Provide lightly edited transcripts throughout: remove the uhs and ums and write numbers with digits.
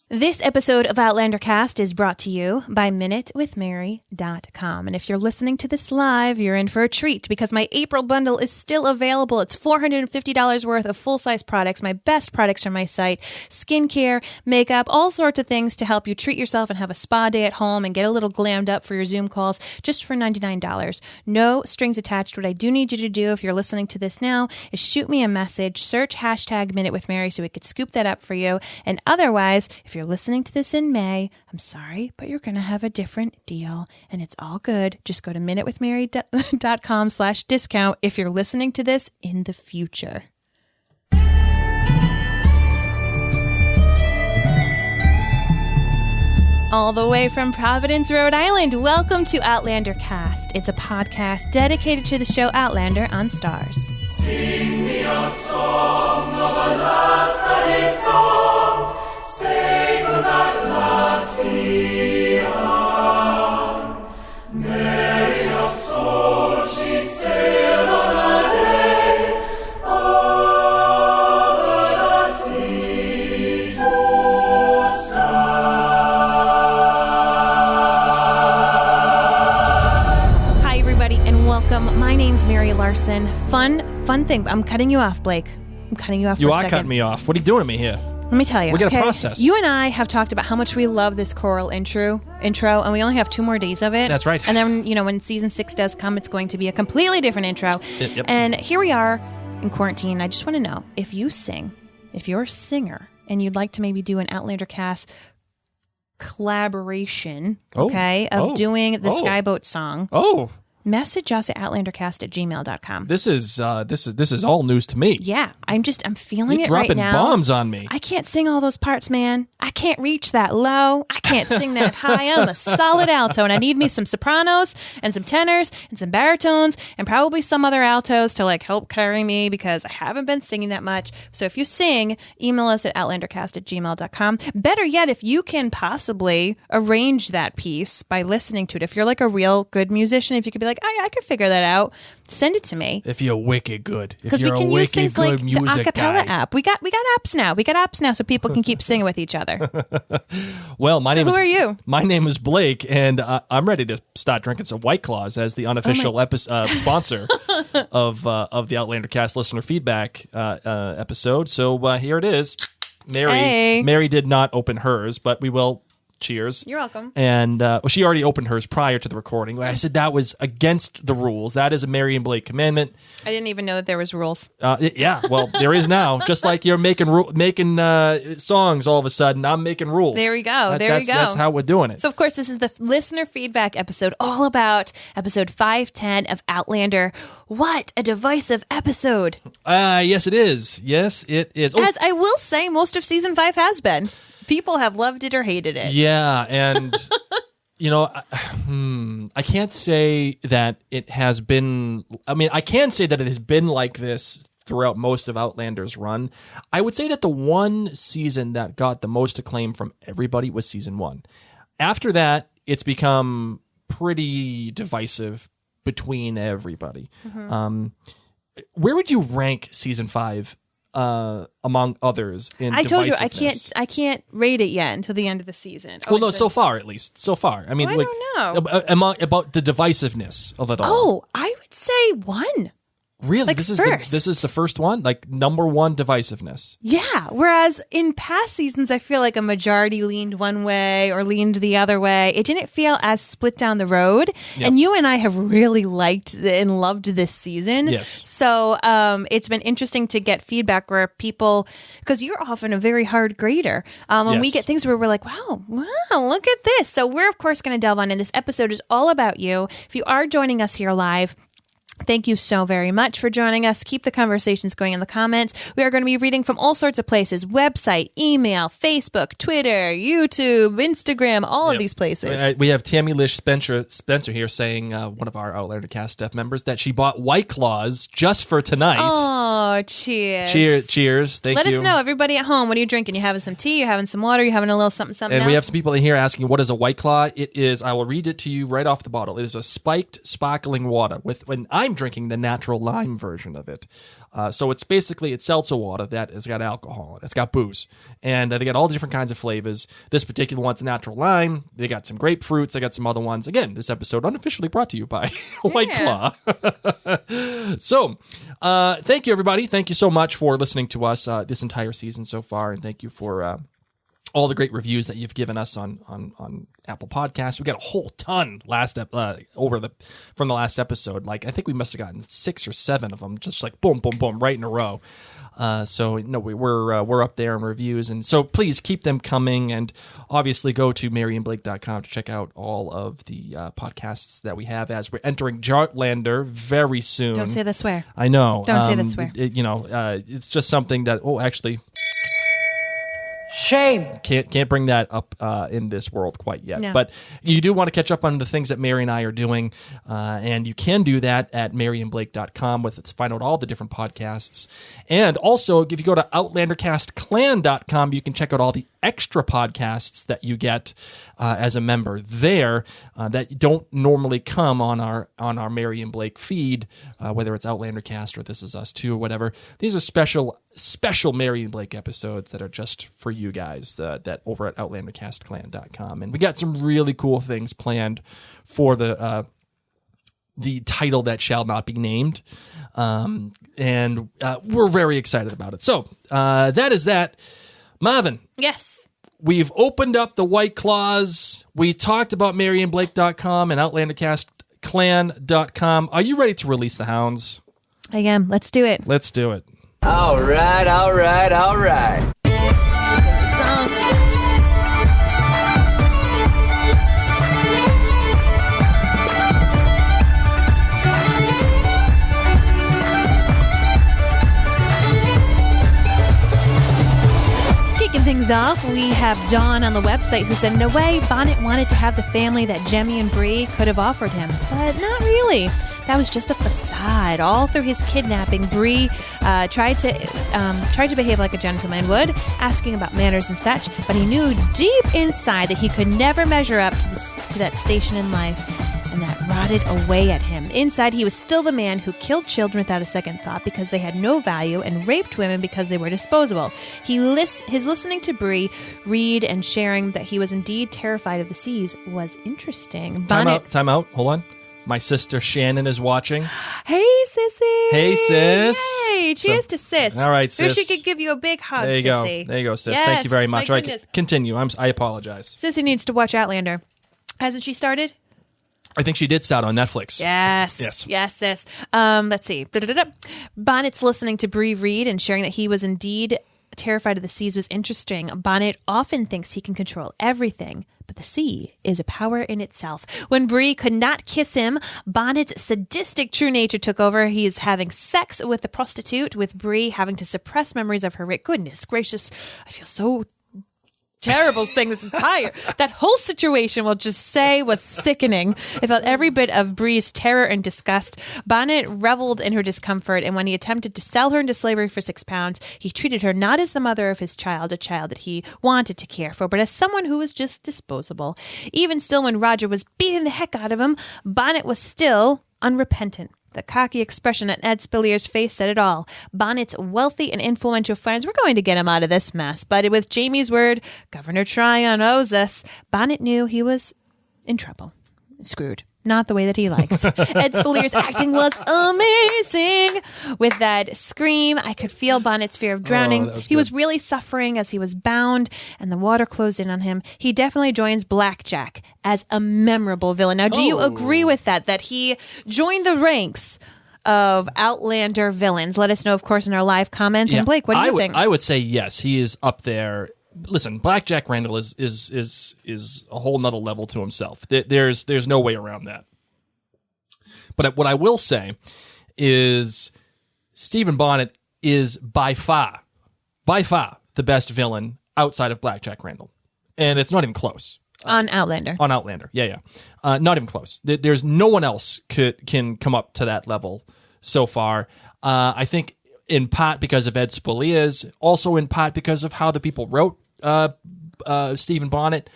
This episode of Outlander Cast is brought to you by MinuteWithMary.com. And if you're listening to this live, you're in for a treat because my April bundle is still available. It's $450 worth of full-size products, my best products from my site, skincare, makeup, all sorts of things to help you treat yourself and have a spa day at home and get a little glammed up for your Zoom calls just for $99. No strings attached. What I do need you to do if you're listening to this now is shoot me a message, search hashtag MinuteWithMary so we could scoop that up for you. And otherwise, if you're listening to this in May, I'm sorry, but you're going to have a different deal and it's all good. Just go to minutewithmary.com/discount if you're listening to this in the future. All the way from Providence, Rhode Island, welcome to Outlander Cast. It's a podcast dedicated to the show Outlander on Stars. Sing me a song of a lass that is gone. Say good at last be on. Mary of soul, she sailed on a day over the sea to sky. Hi, everybody, and welcome. My name's Mary Larson. Fun thing. I'm cutting you off, Blake. I'm cutting you off for a second. You are cutting me off. What are you doing to me here? Let me tell you. We got a process. You and I have talked about how much we love this choral intro, and we only have 2 more days of it. That's right. And then, when season 6 does come, it's going to be a completely different intro. Yep. And here we are in quarantine. I just want to know if you sing, if you're a singer, and you'd like to maybe do an Outlander Cast collaboration, of doing the Skyboat song. Message us at outlandercast@gmail.com. This is all news to me. Yeah, I'm feeling You're it right dropping now. bombs on me. I can't sing all those parts, man. I can't reach that low. I can't sing that high. I'm a solid alto, and I need me some sopranos and some tenors and some baritones and probably some other altos to help carry me because I haven't been singing that much. So if you sing, email us at outlandercast@gmail.com. Better yet, if you can possibly arrange that piece by listening to it. If you're a real good musician, if you could be I could figure that out. Send it to me. If you're wicked good. Because we can use things like the acapella app. We got apps now. We got apps now so people can keep singing with each other. Well, who are you? My name is Blake, and I'm ready to start drinking some White Claws as the unofficial sponsor of the Outlander Cast listener feedback episode. So here it is. Mary did not open hers, but we will. Cheers. You're welcome. And she already opened hers prior to the recording. I said that was against the rules. That is a Mary and Blake commandment. I didn't even know that there was rules. Yeah, well, there is now. Just like you're making songs all of a sudden, I'm making rules. There we go. That's how we're doing it. So, of course, this is the listener feedback episode all about episode 510 of Outlander. What a divisive episode. Yes, it is. Yes, it is. As I will say, most of season 5 has been. People have loved it or hated it. Yeah, and I can't say that it has been. I mean, I can say that it has been like this throughout most of Outlander's run. I would say that the one season that got the most acclaim from everybody was season 1. After that, it's become pretty divisive between everybody. Mm-hmm. Where would you rank season 5? Among others in I told you I can't rate it yet until the end of the season. So far at least. So far. I mean, I don't know. About the divisiveness of it all. Oh, I would say 1. Really? This is the first one? Number 1 divisiveness. Yeah. Whereas in past seasons, I feel like a majority leaned one way or leaned the other way. It didn't feel as split down the road. Yep. And you and I have really liked and loved this season. Yes. So it's been interesting to get feedback where people, because you're often a very hard grader. When we get things where we're like, wow, look at this. So we're, of course, going to delve on. And this episode is all about you. If you are joining us here live, thank you so very much for joining us. Keep the conversations going in the comments. We are going to be reading from all sorts of places: website, email, Facebook, Twitter, YouTube, Instagram, all of these places. We have Tammy Lish Spencer here saying, one of our Outlander Cast staff members, that she bought White Claws just for tonight. Oh, cheers. Cheers. Thank you. Let us know, everybody at home, what are you drinking? You having some tea? You having some water? You having a little something and else? We have some people in here asking, what is a White Claw? It is, I will read it to you right off the bottle. It is a spiked, sparkling water. When I I'm drinking the natural lime version of it. So it's seltzer water that has got alcohol in it. It's got booze. And they got all different kinds of flavors. This particular one's natural lime. They got some grapefruits. They got some other ones. Again, this episode unofficially brought to you by White Claw. So, thank you, everybody. Thank you so much for listening to us this entire season so far. And thank you for all the great reviews that you've given us on Apple Podcasts. We got a whole ton from the last episode. Like, I think we must have gotten 6 or 7 of them, just like boom, boom, boom, right in a row. So we're up there in reviews, and so please keep them coming. And obviously, go to maryandblake.com to check out all of the podcasts that we have as we're entering Outlander very soon. Don't say the swear. I know. Don't say the swear. It's just something that. Oh, actually. Shame. Can't bring that up in this world quite yet. No. But you do want to catch up on the things that Mary and I are doing, and you can do that at maryandblake.com find out all the different podcasts. And also, if you go to outlandercastclan.com, you can check out all the extra podcasts that you get as a member there that don't normally come on our Mary and Blake feed, whether it's Outlander Cast or This Is Us Too or whatever. These are special Mary and Blake episodes that are just for you guys that over at outlandercastclan.com. And we got some really cool things planned for the title that shall not be named. And we're very excited about it. So that is that. Marvin. Yes. We've opened up the White Claws. We talked about maryandblake.com and outlandercastclan.com. Are you ready to release the hounds? I am. Let's do it. Let's do it. All right. Kicking things off, we have Dawn on the website who said, no way, Bonnet wanted to have the family that Jemmy and Bree could have offered him, but not really. That was just a facade. All through his kidnapping, Bree tried to behave like a gentleman would, asking about manners and such, but he knew deep inside that he could never measure up to that station in life, and that rotted away at him. Inside, he was still the man who killed children without a second thought because they had no value and raped women because they were disposable. His listening to Bree read and sharing that he was indeed terrified of the seas was interesting. Time out. Hold on. My sister Shannon is watching. Hey, sissy. Hey, sis. Yay. Cheers to sis. All right, sis. Wish she could give you a big hug, there you sissy. go. There you go, sis. Yes, Thank you very much. my All right, goodness. continue. I apologize. Sissy needs to watch Outlander. Hasn't she started? I think she did start on Netflix. Yes, sis. Let's see. Bonnet's listening to Bree read and sharing that he was indeed terrified of the seas was interesting. Bonnet often thinks he can control everything, but the sea is a power in itself. When Bree could not kiss him, Bonnet's sadistic true nature took over. He is having sex with the prostitute, with Bree having to suppress memories of her rape. Goodness gracious, I feel so terrible saying this that whole situation, we'll just say, was sickening. I felt every bit of Bree's terror and disgust. Bonnet reveled in her discomfort, and when he attempted to sell her into slavery for £6, he treated her not as the mother of his child, a child that he wanted to care for, but as someone who was just disposable. Even still, when Roger was beating the heck out of him, Bonnet was still unrepentant. The cocky expression on Ed Spiers' face said it all. Bonnet's wealthy and influential friends were going to get him out of this mess, but with Jamie's word, Governor Tryon owes us, Bonnet knew he was in trouble. Screwed. Not the way that he likes. Ed Spiers' acting was amazing. With that scream, I could feel Bonnet's fear of drowning. He was really suffering as he was bound and the water closed in on him. He definitely joins Blackjack as a memorable villain. Now, do you agree with that he joined the ranks of Outlander villains? Let us know, of course, in our live comments. Yeah, and Blake, what do you think? I would say yes. He is up there. Listen, Blackjack Raynel is a whole nother level to himself. There's no way around that. But what I will say is Stephen Bonnet is by far the best villain outside of Blackjack Raynel. And it's not even close. On Outlander. On Outlander, yeah. Not even close. There's no one else can come up to that level so far. I think in part because of Ed Spiers, also in part because of how the people wrote Stephen Bonnet.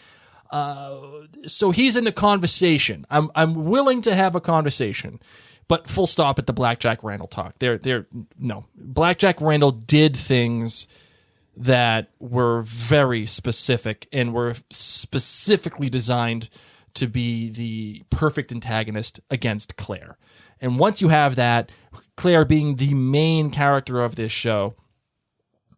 So he's in the conversation. I'm willing to have a conversation, But full stop at the Blackjack Raynel talk. No. Blackjack Raynel did things that were very specific and were specifically designed to be the perfect antagonist against Claire. And once you have that, Claire being the main character of this show,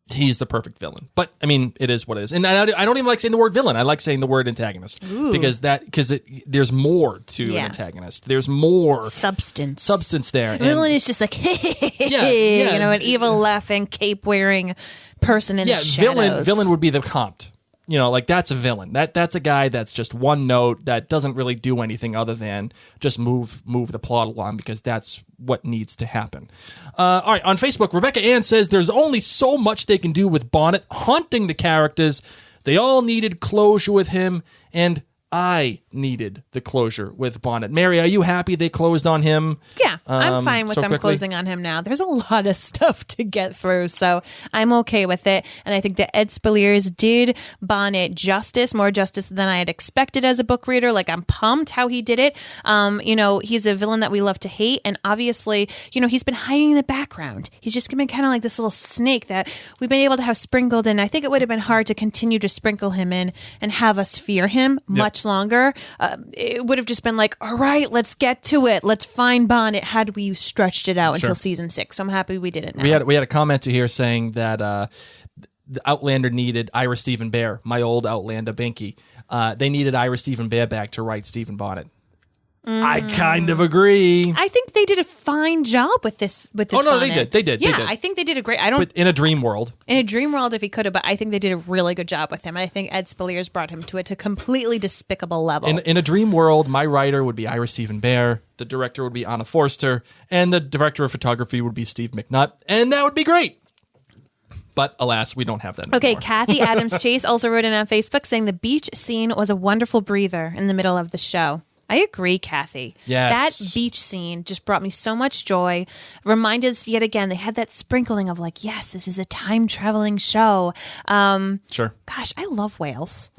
he's the perfect villain. But, I mean, it is what it is. And I don't even like saying the word villain. I like saying the word antagonist. Ooh. Because there's more to an antagonist. There's more substance there. Villain is just like, an evil laughing, cape-wearing person in the shadows. Villain would be the Comte. That's a villain. That's a guy that's just one note that doesn't really do anything other than just move the plot along because that's what needs to happen. All right, on Facebook, Rebecca Ann says there's only so much they can do with Bonnet haunting the characters. They all needed closure with him, and I needed the closure with Bonnet. Mary, are you happy they closed on him? Yeah, I'm fine with them closing on him now. There's a lot of stuff to get through, so I'm okay with it. And I think that Ed Spiers did Bonnet justice, more justice than I had expected as a book reader. Like, I'm pumped how he did it. He's a villain that we love to hate, and obviously, he's been hiding in the background. He's just been kind of like this little snake that we've been able to have sprinkled in. I think it would have been hard to continue to sprinkle him in and have us fear him much longer. It would have just been like, all right, let's get to it. Let's find Bonnet had we stretched it out until season 6. So I'm happy we did it now. We had a commenter here saying that the Outlander needed Ira Stephen Bear, my old Outlander Binky. They needed Ira Stephen Bear back to write Stephen Bonnet. I kind of agree. I think they did a fine job with this. Oh no, Bonnet. They did. Yeah, I think they did a great. But in a dream world. In a dream world, if he could have, but I think they did a really good job with him. I think Ed Spiers brought him to a completely despicable level. In a dream world, my writer would be Ira Stephen Bear, the director would be Anna Forster, and the director of photography would be Steve McNutt, and that would be great. But alas, we don't have that anymore. Okay, Kathy Adams Chase also wrote in on Facebook saying the beach scene was a wonderful breather in the middle of the show. I agree, Kathy. Yes. That beach scene just brought me so much joy. Remind us yet again, they had that sprinkling of like, yes, this is a time-traveling show. Sure. Gosh, I love Wales.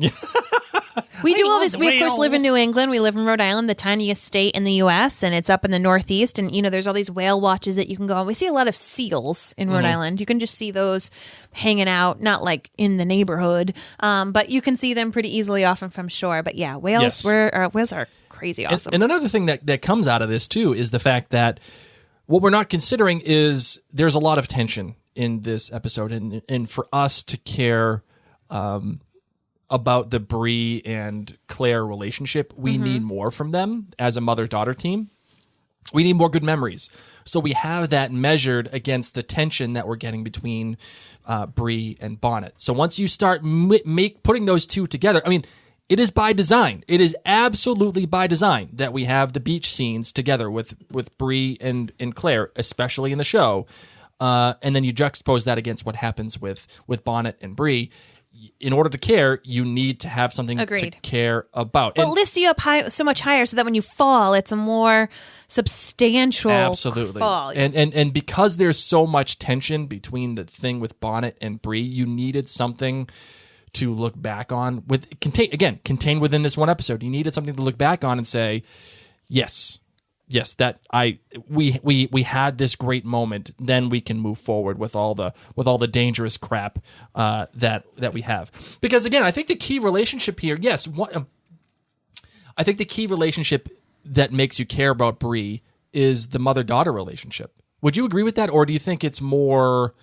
We do all this. We, of course, live in New England. We live in Rhode Island, the tiniest state in the U.S., and it's up in the Northeast. And, there's all these whale watches that you can go on. We see a lot of seals in Rhode Island. You can just see those hanging out, not like in the neighborhood, but you can see them pretty easily often from shore. But yeah, whales are crazy awesome. And another thing that comes out of this, too, is the fact that what we're not considering is there's a lot of tension in this episode. And for us to care about the Bree and Claire relationship, we need more from them as a mother-daughter team. We need more good memories. So we have that measured against the tension that we're getting between Bree and Bonnet. So once you start putting those two together, I mean, it is by design. It is absolutely by design that we have the beach scenes together with Bree and Claire, especially in the show. And then you juxtapose that against what happens with Bonnet and Bree. In order to care, you need to have something to care about. Well, it lifts you up so much higher so that when you fall, it's a more substantial fall. And because there's so much tension between the thing with Bonnet and Bree, you needed something to look back on. Contained within this one episode. You needed something to look back on and say, yes, that we had this great moment. Then we can move forward with all the dangerous crap that we have. Because again, I think the key relationship here, I think the key relationship that makes you care about Bree is the mother-daughter relationship. Would you agree with that, or do you think it's more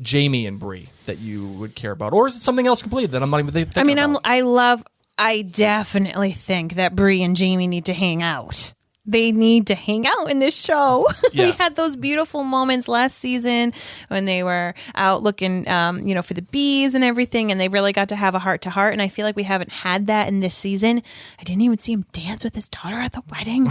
Jamie and Bree that you would care about, or is it something else completely that I'm not even thinking about? I definitely think that Bree and Jamie need to hang out. They need to hang out in this show. Yeah. We had those beautiful moments last season when they were out looking, for the bees and everything, and they really got to have a heart-to-heart, and I feel like we haven't had that in this season. I didn't even see him dance with his daughter at the wedding.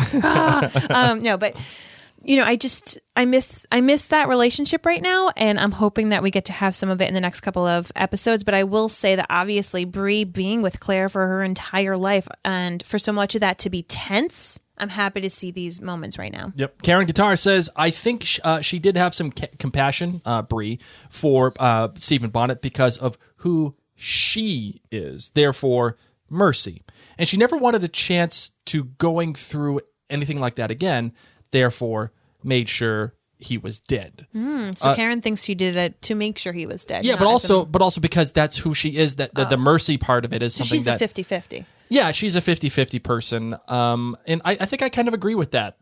I miss that relationship right now, and I'm hoping that we get to have some of it in the next couple of episodes. But I will say that obviously Bree being with Claire for her entire life, and for so much of that to be tense, I'm happy to see these moments right now. Yep. Karen Guitar says, I think she did have some compassion, Bree, for Stephen Bonnet because of who she is. Therefore, mercy. And she never wanted a chance to going through anything like that again. therefore made sure he was dead. So Karen thinks she did it to make sure he was dead. Yeah, but also because that's who she is. That the mercy part of it is something she's that a 50-50. Yeah, she's a 50-50 person. And I think I kind of agree with that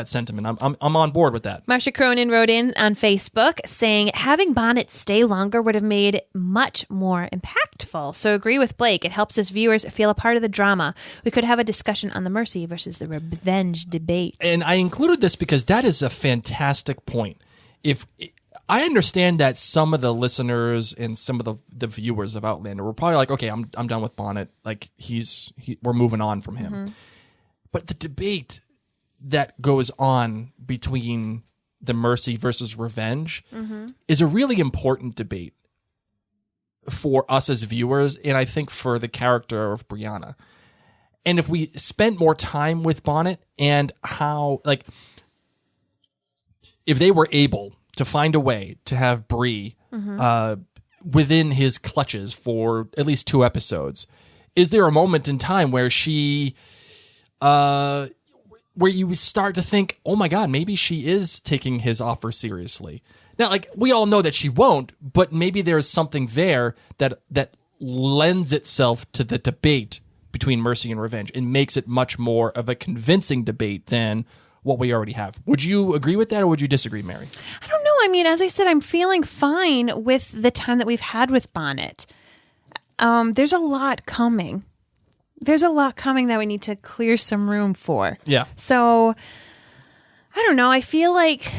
sentiment. I'm on board with that. Marsha Cronin wrote in on Facebook saying having Bonnet stay longer would have made it much more impactful. So agree with Blake. It helps us viewers feel a part of the drama. We could have a discussion on the mercy versus the revenge debate. And I included this because that is a fantastic point. If I understand that some of the listeners and some of the viewers of Outlander were probably like, okay, I'm done with Bonnet. Like we're moving on from him. Mm-hmm. But the debate that goes on between the mercy versus revenge is a really important debate for us as viewers, and I think for the character of Brianna. And if we spent more time with Bonnet and how, like, if they were able to find a way to have Bree within his clutches for at least 2 episodes, is there a moment in time where she... where you start to think, oh my God, maybe she is taking his offer seriously. Now, like, we all know that she won't, but maybe there's something there that lends itself to the debate between mercy and revenge and makes it much more of a convincing debate than what we already have. Would you agree with that, or would you disagree, Mary? I don't know. I mean, as I said, I'm feeling fine with the time that we've had with Bonnet. There's a lot coming. There's a lot coming that we need to clear some room for. Yeah. So, I don't know. I feel like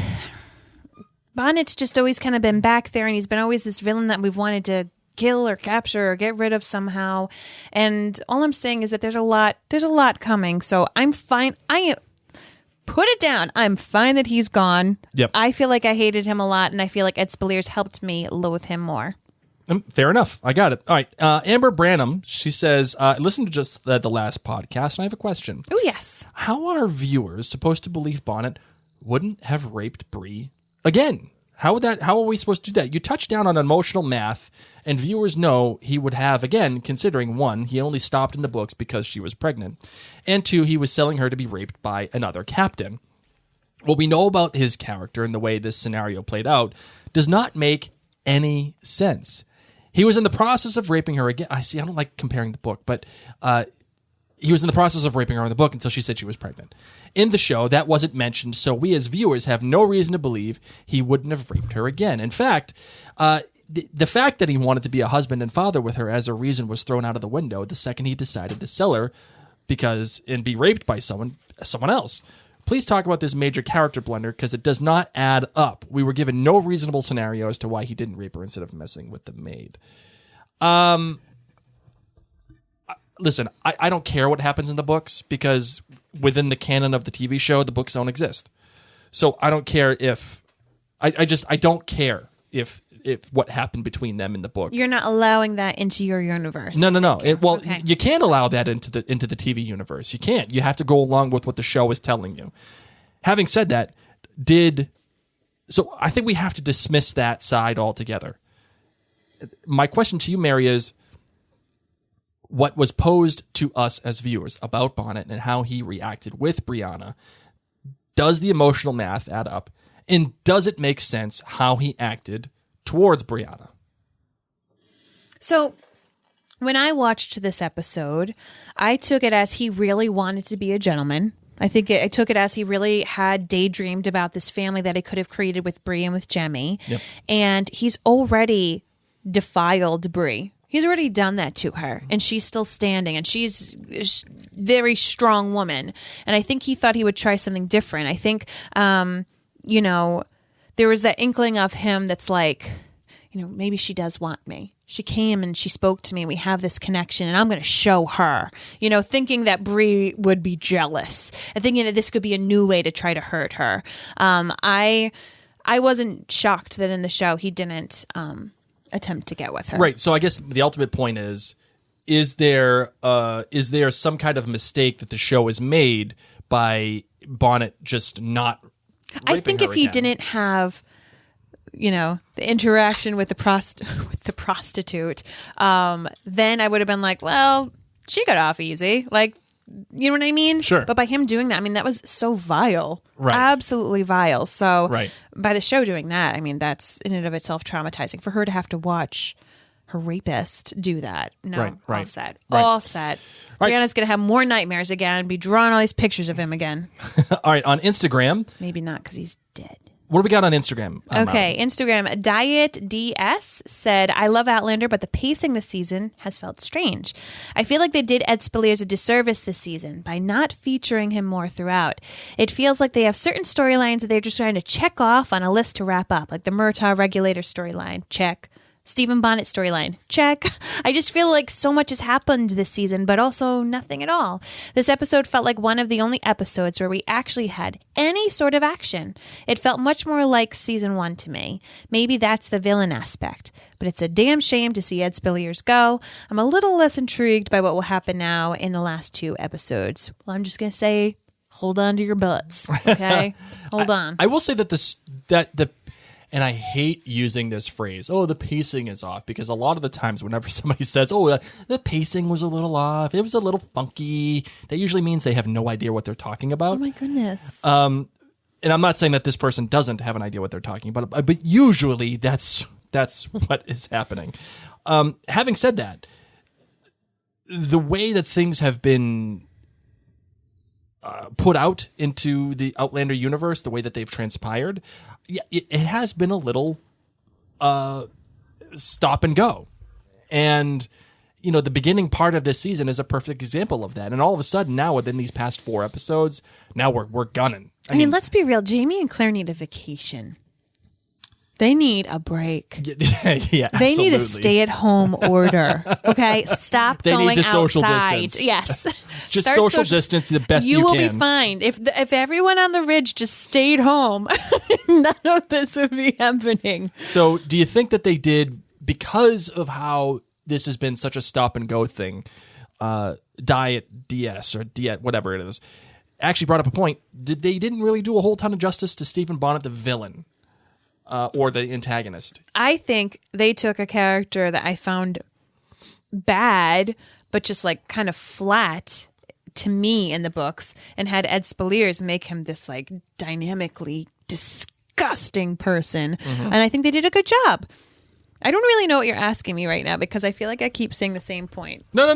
Bonnet's just always kind of been back there, and he's been always this villain that we've wanted to kill or capture or get rid of somehow. And all I'm saying is that there's a lot coming. So I'm fine. Put it down. I'm fine that he's gone. Yep. I feel like I hated him a lot, and I feel like Ed Spiers helped me loathe him more. Fair enough. I got it. All right. Amber Branham, she says, I listened to just the last podcast, and I have a question. Oh, yes. How are viewers supposed to believe Bonnet wouldn't have raped Bree again? How are we supposed to do that? You touch down on emotional math, and viewers know he would have, again, considering, 1, he only stopped in the books because she was pregnant, and 2, he was selling her to be raped by another captain. What we know about his character and the way this scenario played out does not make any sense. He was in the process of raping her again. I don't like comparing the book, but he was in the process of raping her in the book until she said she was pregnant. In the show, that wasn't mentioned, so we as viewers have no reason to believe he wouldn't have raped her again. In fact, the fact that he wanted to be a husband and father with her as a reason was thrown out of the window the second he decided to sell her and be raped by someone else. Please talk about this major character blunder because it does not add up. We were given no reasonable scenario as to why he didn't rape her instead of messing with the maid. Listen, I don't care what happens in the books because within the canon of the TV show, the books don't exist. So I don't care if... I don't care if what happened between them in the book. You're not allowing that into your universe. No. Okay. You can't allow that into the TV universe. You can't. You have to go along with what the show is telling you. Having said that, so I think we have to dismiss that side altogether. My question to you, Mary, is what was posed to us as viewers about Bonnet and how he reacted with Brianna. Does the emotional math add up? And does it make sense how he acted towards Brianna? So when I watched this episode, I took it as he really wanted to be a gentleman. I took it as he really had daydreamed about this family that he could have created with Bree and with Jemmy. Yep. And he's already defiled Bree. He's already done that to her, and she's still standing, and she's a very strong woman. And I think he thought he would try something different. I think, there was that inkling of him that's like, maybe she does want me. She came and she spoke to me, and we have this connection, and I'm going to show her, thinking that Bree would be jealous and thinking that this could be a new way to try to hurt her. I wasn't shocked that in the show he didn't attempt to get with her. Right. So I guess the ultimate point is there some kind of mistake that the show has made by Bonnet just not raping I think her if he again? didn't have the interaction with the prostitute, then I would have been like, well, she got off easy. Like, you know what I mean? Sure. But by him doing that, I mean, that was so vile. Right. Absolutely vile. So Right. by the show doing that, I mean, that's in and of itself traumatizing for her to have to watch her rapist do that. No, Right, right, all set. right. All set. Right. Brianna's going to have more nightmares again, be drawing all these pictures of him again. All right, on Instagram. Maybe not because he's dead. What do we got on Instagram? Okay, Instagram, Diet DS said, I love Outlander, but the pacing this season has felt strange. I feel like they did Ed Spiers a disservice this season by not featuring him more throughout. It feels like they have certain storylines that they're just trying to check off on a list to wrap up, like the Murtaugh regulator storyline, check. Stephen Bonnet storyline, check. I just feel like so much has happened this season, but also nothing at all. This episode felt like one of the only episodes where we actually had any sort of action. It felt much more like season 1 to me. Maybe that's the villain aspect, but it's a damn shame to see Ed Spiers go. I'm a little less intrigued by what will happen now in the last 2 episodes. Well, I'm just going to say, hold on to your butts, okay? Hold on. I will say that and I hate using this phrase, oh, the pacing is off, because a lot of the times whenever somebody says, oh, the pacing was a little off, it was a little funky, that usually means they have no idea what they're talking about. Oh, my goodness. And I'm not saying that this person doesn't have an idea what they're talking about, but usually that's what is happening. Having said that, the way that things have been put out into the Outlander universe, the way that they've transpired, it has been a little stop and go. And, the beginning part of this season is a perfect example of that. And all of a sudden now, within these past 4 episodes, now we're gunning. I mean, let's be real. Jamie and Claire need a vacation. They need a break. Yeah, they need a stay-at-home order. Okay, stop they going need to social outside. distance. Yes, just social distance the best you can. You will be fine if everyone on the ridge just stayed home. None of this would be happening. So, do you think that they did, because of how this has been such a stop and go thing? Diet DS or Diet, whatever it is, actually brought up a point. They didn't really do a whole ton of justice to Stephen Bonnet, the villain. Or the antagonist. I think they took a character that I found bad, but just like kind of flat to me in the books, and had Ed Spiers make him this like dynamically disgusting person. Mm-hmm. And I think they did a good job. I don't really know what you're asking me right now, because I feel like I keep saying the same point. No. Do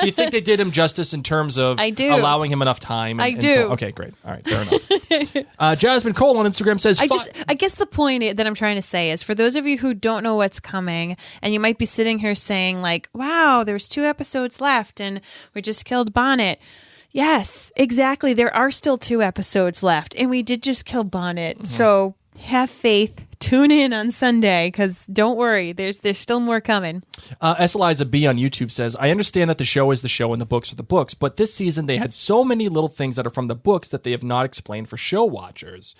you think they did him justice in terms of allowing him enough time? I do. Okay, great. All right, fair enough. Jasmine Cole on Instagram says... I guess the point that I'm trying to say is, for those of you who don't know what's coming, and you might be sitting here saying like, wow, there's 2 episodes left and we just killed Bonnet. Yes, exactly. There are still 2 episodes left, and we did just kill Bonnet. Mm-hmm. So have faith. Tune in on Sunday, because don't worry, there's still more coming. Eliza B on YouTube says, I understand that the show is the show and the books are the books, but this season they had so many little things that are from the books that they have not explained for show watchers.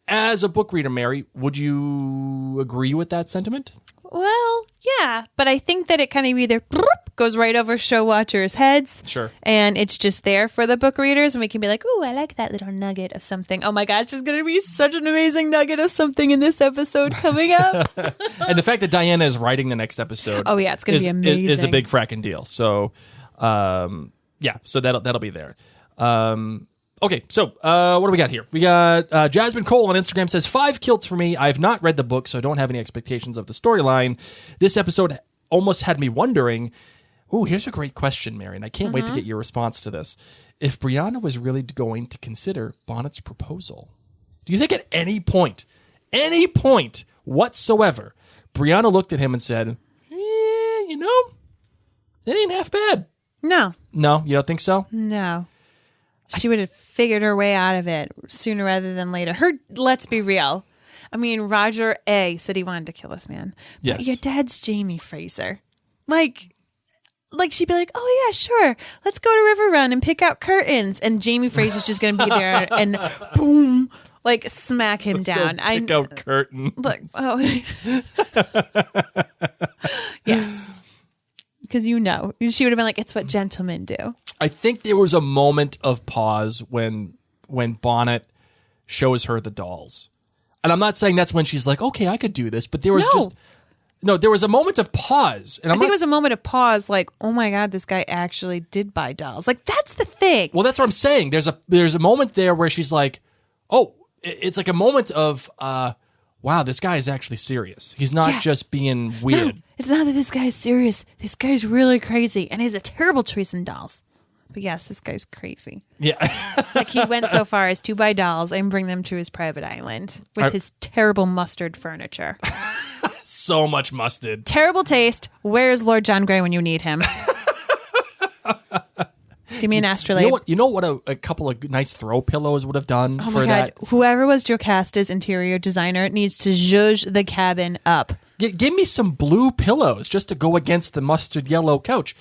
As a book reader, Mary, would you agree with that sentiment? Well, yeah, but I think that it kind of either goes right over show watchers' heads. Sure. And it's just there for the book readers, and we can be like, ooh, I like that little nugget of something. Oh my gosh, there's going to be such an amazing nugget of something in this episode coming up. And the fact that Diana is writing the next episode. Oh yeah, it's going to be amazing. Is a big fracking deal. So, so that'll be there. Okay, so what do we got here? We got Jasmine Cole on Instagram says, 5 kilts for me. I've not read the book, so I don't have any expectations of the storyline. This episode almost had me wondering, ooh, here's a great question, Mary, and I can't wait to get your response to this. If Brianna was really going to consider Bonnet's proposal, do you think at any point whatsoever, Brianna looked at him and said, it ain't half bad? No. No, you don't think so? No. She would have figured her way out of it sooner rather than later. Let's be real. I mean, Roger A. said he wanted to kill this man. Yes. But your dad's Jamie Fraser. Like she'd be like, oh yeah, sure. Let's go to River Run and pick out curtains. And Jamie Fraser's just going to be there and boom, like smack him down. Pick out curtains. Look, yes. Because she would have been like, it's what gentlemen do. I think there was a moment of pause when Bonnet shows her the dolls. And I'm not saying that's when she's like, okay, I could do this, but there was No, there was a moment of pause. And I think it was a moment of pause, like, oh my God, this guy actually did buy dolls. Like, that's the thing. Well, that's what I'm saying. There's a moment there where she's like, oh, it's like a moment of, wow, this guy is actually serious. He's not just being weird. No, it's not that this guy's serious. This guy's really crazy, and he has a terrible choice in dolls. But yes, this guy's crazy. Yeah. Like, he went so far as to buy dolls and bring them to his private island with his terrible mustard furniture. So much mustard. Terrible taste. Where's Lord John Grey when you need him? Give me an astrolabe. You know what a couple of nice throw pillows would have done Oh for my God. that? Whoever was Jocasta's interior designer needs to zhuzh the cabin up. Give me some blue pillows just to go against the mustard yellow couch.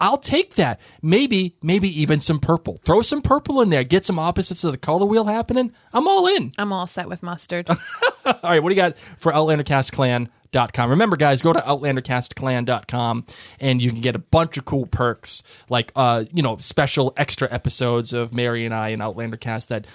I'll take that. Maybe even some purple. Throw some purple in there. Get some opposites of the color wheel happening. I'm all in. I'm all set with mustard. All right, what do you got for OutlanderCastClan.com? Remember, guys, go to OutlanderCastClan.com and you can get a bunch of cool perks like, special extra episodes of Mary and I in Outlander Cast that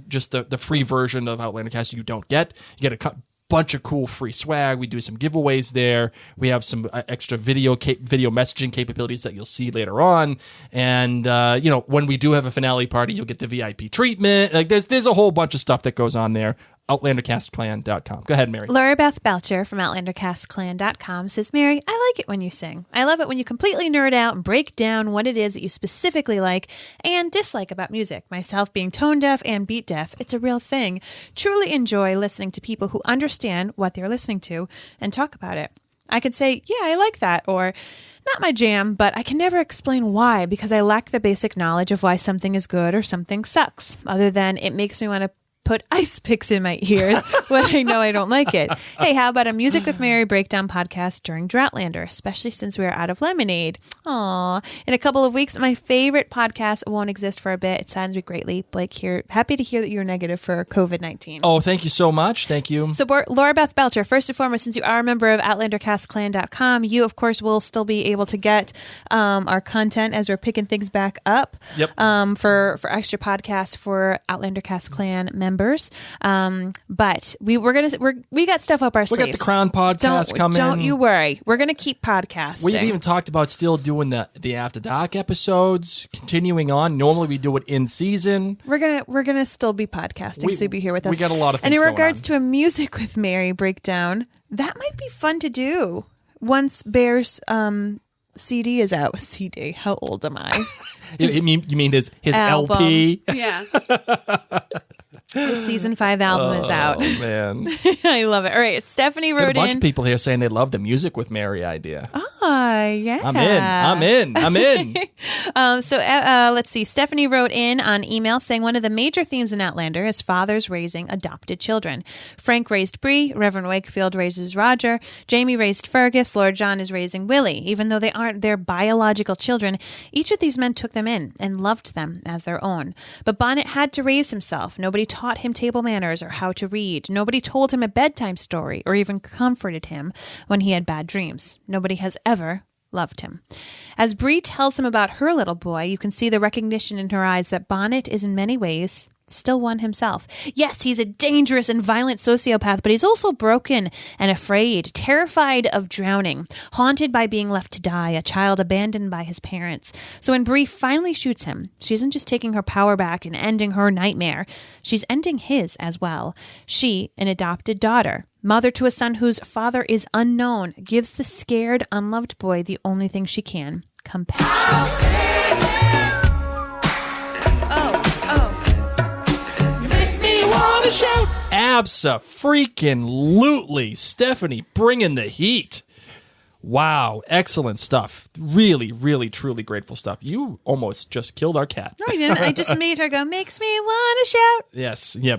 just the free version of Outlander Cast you don't get. You get a bunch of cool free swag. We do some giveaways there. We have some extra video messaging capabilities that you'll see later on. And, when we do have a finale party, you'll get the VIP treatment. Like there's a whole bunch of stuff that goes on there. OutlanderCastClan.com. Go ahead, Mary. Laura Beth Belcher from OutlanderCastClan.com says, Mary, I like it when you sing. I love it when you completely nerd out and break down what it is that you specifically like and dislike about music. Myself being tone deaf and beat deaf, it's a real thing. Truly enjoy listening to people who understand what they're listening to and talk about it. I could say, yeah, I like that, or not my jam, but I can never explain why because I lack the basic knowledge of why something is good or something sucks, other than it makes me want to put ice picks in my ears when I know I don't like it. Hey, how about a Music with Mary breakdown podcast during Droughtlander, especially since we are out of lemonade? Aw. In a couple of weeks, my favorite podcast won't exist for a bit. It saddens me greatly. Blake here, happy to hear that you're negative for COVID-19. Oh, thank you so much. Thank you. So, Laura Beth Belcher, first and foremost, since you are a member of OutlanderCastClan.com, you, of course, will still be able to get our content as we're picking things back up. Yep. For extra podcasts for Outlander Cast Clan members. But we got stuff up our sleeves. We got the Crown podcast coming. Don't you worry. We're gonna keep podcasting. We've even talked about still doing the After Dark episodes, continuing on. Normally we do it in season. We're gonna still be podcasting, so you'll be here with us. We got a lot of things. And in going regards on. to a Music with Mary breakdown, that might be fun to do once Bear's CD is out. CD. How old am I? You mean his album. LP? Yeah. The season 5 album is out. Oh, man. I love it. All right. Stephanie wrote Got a bunch in. of people here saying they love the Music with Mary idea. Yeah. I'm in. Let's see. Stephanie wrote in on email saying one of the major themes in Outlander is fathers raising adopted children. Frank raised Bree. Reverend Wakefield raises Roger. Jamie raised Fergus. Lord John is raising Willie. Even though they aren't their biological children, each of these men took them in and loved them as their own. But Bonnet had to raise himself. Nobody taught him table manners or how to read. Nobody told him a bedtime story or even comforted him when he had bad dreams. Nobody has ever loved him. As Bree tells him about her little boy, you can see the recognition in her eyes that Bonnet is in many ways still one himself. Yes, he's a dangerous and violent sociopath, but he's also broken and afraid, terrified of drowning, haunted by being left to die, a child abandoned by his parents. So when Bree finally shoots him, she isn't just taking her power back and ending her nightmare. She's ending his as well. She, an adopted daughter, mother to a son whose father is unknown, gives the scared, unloved boy the only thing she can: compassion. Shout abso-freaking-lutely. Stephanie bringing the heat. Wow, excellent stuff. Really, really, truly grateful stuff. You almost just killed our cat. No, I didn't. I just made her go, makes me want to shout. Yes, yeah. I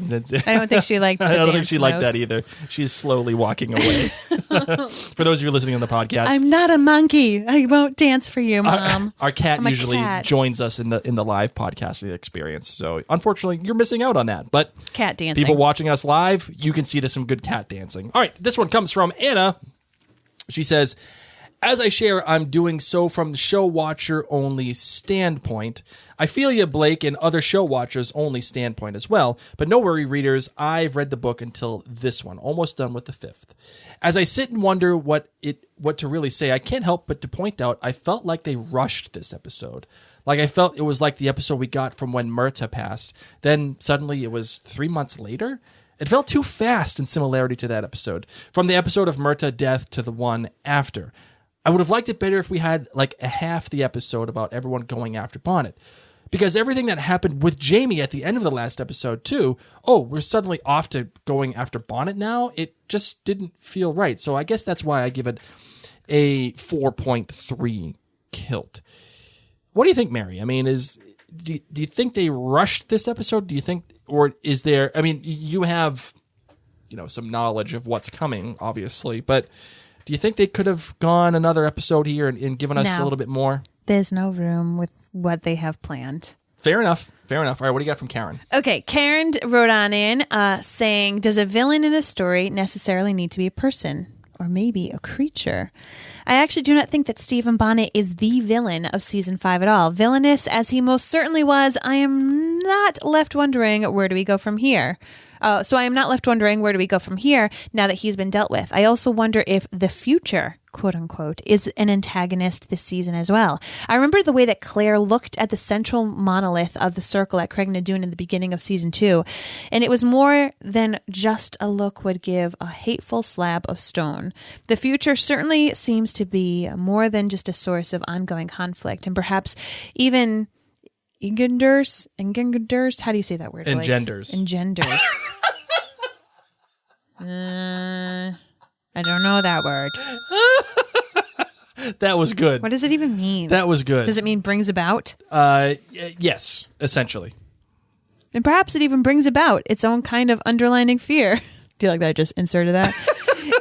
don't think she liked the dance I don't think she liked moves. that either. She's slowly walking away. For those of you listening on the podcast, I'm not a monkey. I won't dance for you, Mom. Our cat I'm a usually cat. joins us in the live podcasting experience. So unfortunately, you're missing out on that. But Cat dancing. people watching us live, you can see there's some good cat dancing. All right, this one comes from Anna. She says, As I share, I'm doing so from the show watcher only standpoint. I feel you, Blake, and other show watchers only standpoint as well. But no worry, readers, I've read the book until this one, almost done with the 5th. As I sit and wonder what to really say, I can't help but to point out I felt like they rushed this episode. Like I felt it was like the episode we got from when Myrta passed. Then suddenly it was 3 months later. It felt too fast in similarity to that episode. From the episode of Myrta death to the one after. I would have liked it better if we had like a half the episode about everyone going after Bonnet. Because everything that happened with Jamie at the end of the last episode too, we're suddenly off to going after Bonnet now, it just didn't feel right. So I guess that's why I give it a 4.3 kilt. What do you think, Mary? I mean, do you think they rushed this episode? Do you think, or is there, I mean, you have, some knowledge of what's coming, obviously, but do you think they could have gone another episode here and given us a little bit more? There's no room with what they have planned. Fair enough. All right, what do you got from Karen? Okay, Karen wrote on in saying, does a villain in a story necessarily need to be a person? Or maybe a creature? I actually do not think that Stephen Bonnet is the villain of season 5 at all. Villainous as he most certainly was, I am not left wondering where do we go from here. So I am not left wondering where do we go from here now that he's been dealt with. I also wonder if the future, quote unquote, is an antagonist this season as well. I remember the way that Claire looked at the central monolith of the circle at Craig Nadoon in the beginning of season 2, and it was more than just a look would give a hateful slab of stone. The future certainly seems to be more than just a source of ongoing conflict, and perhaps even engenders. How do you say that word? Engenders. I don't know that word. That was good. What does it even mean? That was good. Does it mean brings about? Yes, essentially. And perhaps it even brings about its own kind of underlining fear. Do you like that I just inserted that?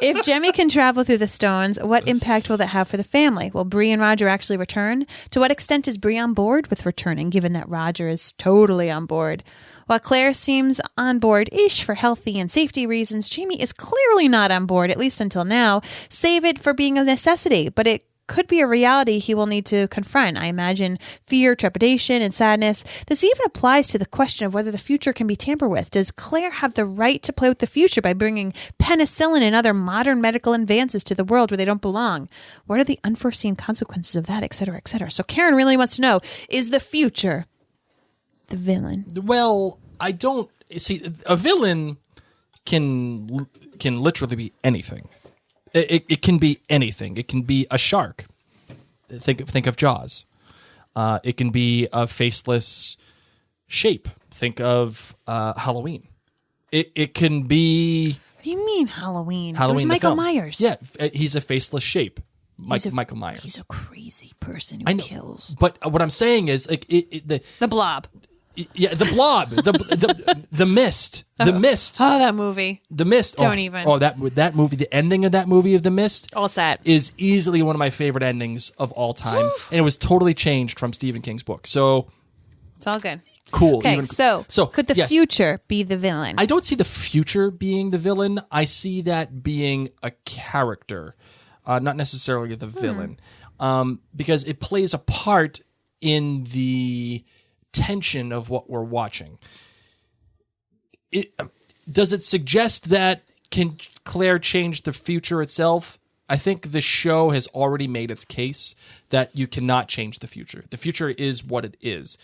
If Jemmy can travel through the stones, what impact will that have for the family? Will Bree and Roger actually return? To what extent is Bree on board with returning, given that Roger is totally on board? While Claire seems on board-ish for healthy and safety reasons, Jamie is clearly not on board, at least until now, save it for being a necessity. But it could be a reality he will need to confront. I imagine fear, trepidation, and sadness. This even applies to the question of whether the future can be tampered with. Does Claire have the right to play with the future by bringing penicillin and other modern medical advances to the world where they don't belong? What are the unforeseen consequences of that, et cetera, et cetera? So Karen really wants to know, is the future the villain? Well, I don't see a villain can literally be anything. It can be anything. It can be a shark. Think of Jaws. It can be a faceless shape. Think of Halloween. It can be. What do you mean Halloween? Halloween, it was the Michael film. Myers. Yeah, he's a faceless shape. Michael Myers. He's a crazy person who kills. But what I'm saying is, like, the Blob. Yeah, the Blob, the Mist, the Mist. Oh, that movie. The Mist. Don't even. Oh, that movie. The ending of that movie of The Mist. Oh, it's that. Is easily one of my favorite endings of all time, and it was totally changed from Stephen King's book. So it's all good. Cool. Okay, so could the future be the villain? I don't see the future being the villain. I see that being a character, not necessarily the villain, because it plays a part in the tension of what we're watching. Does it suggest that can Claire change the future itself? I think the show has already made its case that you cannot change the future. The future is what it is.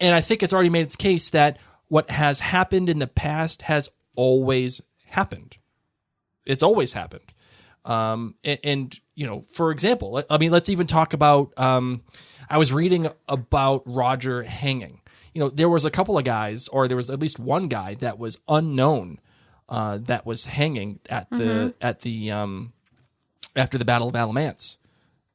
And I think it's already made its case that what has happened in the past has always happened. It's always happened. And you know, for example, I mean, let's even talk about, I was reading about Roger hanging. You know, there was a couple of guys, or there was at least one guy that was unknown, that was hanging at the after the Battle of Alamance.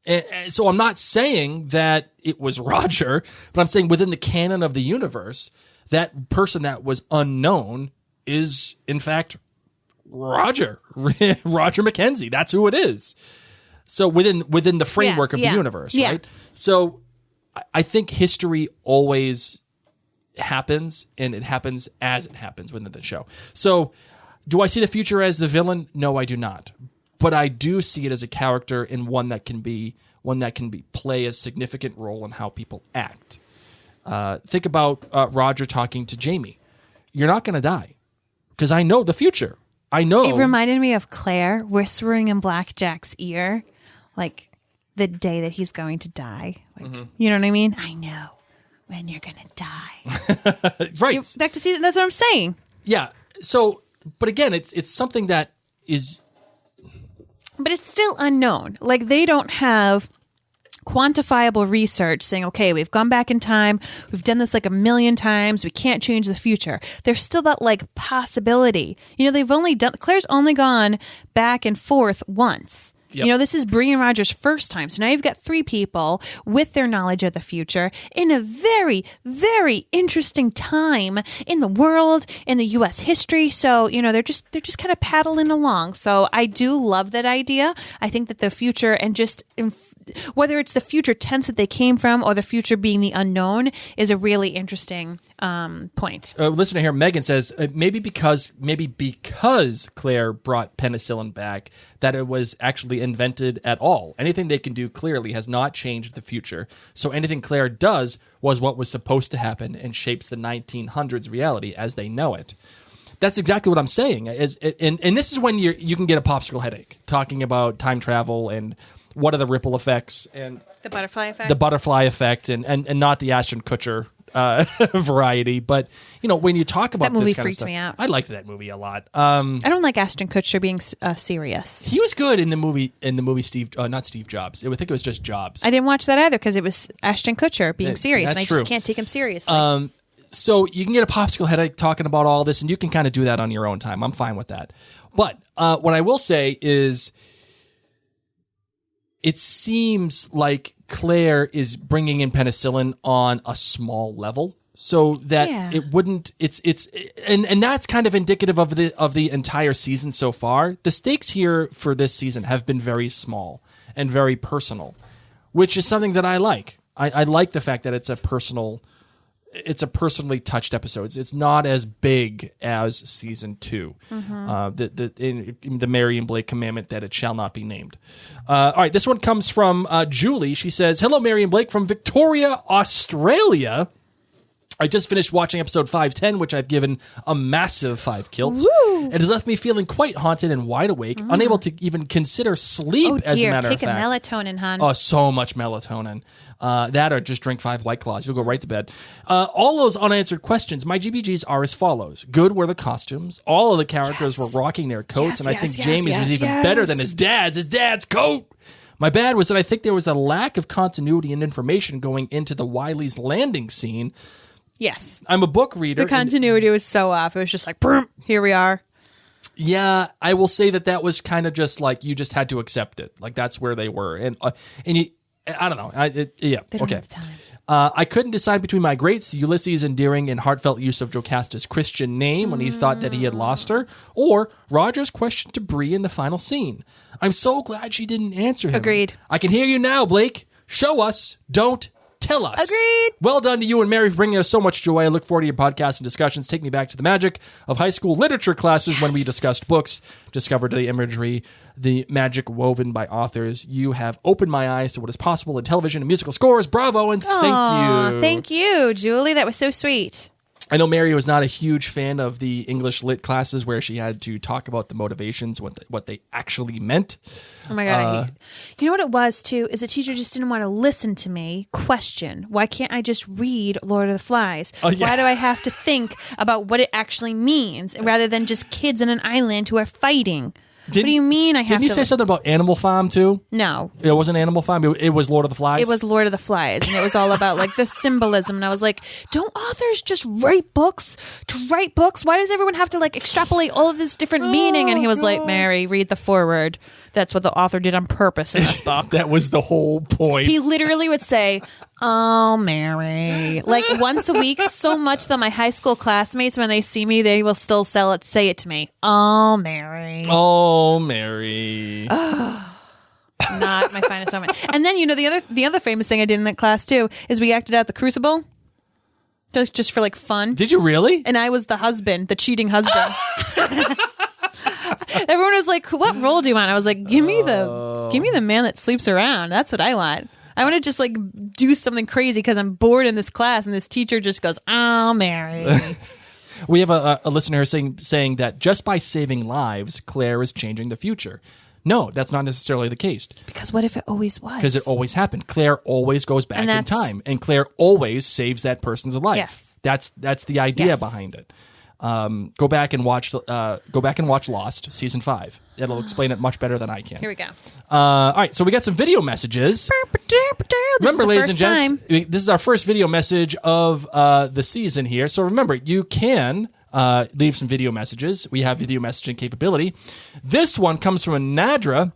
And so I'm not saying that it was Roger, but I'm saying within the canon of the universe, that person that was unknown is in fact Roger Mackenzie. That's who it is. So within the framework of the universe, right? So I think history always happens, and it happens as it happens within the show. So do I see the future as the villain? No, I do not. but I do see it as a character and one that can play a significant role in how people act. Think about Roger talking to Jamie. You're not going to die because I know the future. I know. It reminded me of Claire whispering in Blackjack's ear, like the day that he's going to die. Like, you know what I mean? I know when you're going to die. Right. Back to season. That's what I'm saying. Yeah. So, but again, it's something that is. But it's still unknown. Like, they don't have quantifiable research saying, okay, we've gone back in time, we've done this like a million times, we can't change the future. There's still that like possibility. Claire's only gone back and forth once. Yep. You know, this is Bree and Roger's first time. So now you've got 3 people with their knowledge of the future in a very, very interesting time in the world, in the U.S. history. So, you know, they're just kind of paddling along. So I do love that idea. I think that the future and just whether it's the future tense that they came from or the future being the unknown is a really interesting point. Listener here, Megan says, maybe because Claire brought penicillin back, that it was actually invented at all. Anything they can do clearly has not changed the future. So anything Claire does was what was supposed to happen and shapes the 1900s reality as they know it. That's exactly what I'm saying. And this is when you can get a popsicle headache talking about time travel and what are the ripple effects and the butterfly effect. The butterfly effect and not the Ashton Kutcher variety. But, you know, when you talk about that movie this kind freaked of stuff, me out. I liked that movie a lot. I don't like Ashton Kutcher being serious. He was good in the movie not Steve Jobs. I think it was just Jobs. I didn't watch that either because it was Ashton Kutcher being serious. That's and I just can't take him seriously. So you can get a popsicle headache talking about all this, and you can kind of do that on your own time. I'm fine with that. But what I will say is it seems like Claire is bringing in penicillin on a small level so that it wouldn't and that's kind of indicative of the entire season so far. The stakes here for this season have been very small and very personal, which is something that I like. I like the fact that it's a personally touched episode. It's not as big as season 2. The Mary and Blake commandment that it shall not be named. All right, this one comes from Julie. She says, "Hello, Mary and Blake from Victoria, Australia. I just finished watching episode 510, which I've given a massive 5 kilts. Woo! It has left me feeling quite haunted and wide awake, unable to even consider sleep, as a matter of fact. Take a melatonin, hon. Oh, so much melatonin. That or just drink 5 White Claws. You'll go right to bed. All those unanswered questions, my GBGs are as follows. Good were the costumes. All of the characters were rocking their coats, and I think Jamie's was even better than his dad's. His dad's coat! My bad was that I think there was a lack of continuity and information going into the Wiley's landing scene. Yes. I'm a book reader. The continuity was so off. It was just like, here we are. Yeah, I will say that was kind of just like you just had to accept it. Like that's where they were. And you, I don't know. They don't have the time. I couldn't decide between my great Ulysses' endearing and heartfelt use of Jocasta's Christian name when he thought that he had lost her, or Roger's question to Bree in the final scene. I'm so glad she didn't answer him. Agreed. I can hear you now, Blake. Show us. Don't tell us. Agreed. Well done to you and Mary for bringing us so much joy. I look forward to your podcasts and discussions. Take me back to the magic of high school literature classes when we discussed books, discovered the imagery, the magic woven by authors. You have opened my eyes to what is possible in television and musical scores. Bravo and thank you. Thank you, Julie. That was so sweet. I know Mary was not a huge fan of the English lit classes where she had to talk about the motivations, what they actually meant. Oh my God. You know what it was too, is the teacher just didn't want to listen to me question. Why can't I just read Lord of the Flies? Oh, yeah. Why do I have to think about what it actually means rather than just kids on an island who are fighting? What do you mean I have to... Didn't you say something about Animal Farm too? No. It wasn't Animal Farm, it was Lord of the Flies? It was Lord of the Flies, and it was all about like the symbolism, and I was like, don't authors just write books to write books? Why does everyone have to like extrapolate all of this different meaning? And he was like, Mary, read the foreword. That's what the author did on purpose in this book. That was the whole point. He literally would say, oh, Mary. Like once a week, so much that my high school classmates, when they see me, they will still say it to me. Oh, Mary. Oh, Mary. Not my finest moment. And then, you know, the other famous thing I did in that class, too, is we acted out the Crucible. Just for, like, fun. Did you really? And I was the husband, the cheating husband. Everyone was like, what role do you want? I was like, give me the man that sleeps around. That's what I want. I want to just like do something crazy because I'm bored in this class and this teacher just goes, oh, Mary. We have a listener saying that just by saving lives, Claire is changing the future. No, that's not necessarily the case. Because what if it always was? Because it always happened. Claire always goes back in time, and Claire always saves that person's life. Yes. That's the idea behind it. Go back and watch Lost season 5. It'll explain it much better than I can. Here we go. All right, so we got some video messages. Remember, ladies and gents, this is our first video message of the season here. So remember, you can leave some video messages. We have video messaging capability. This one comes from a Nadra.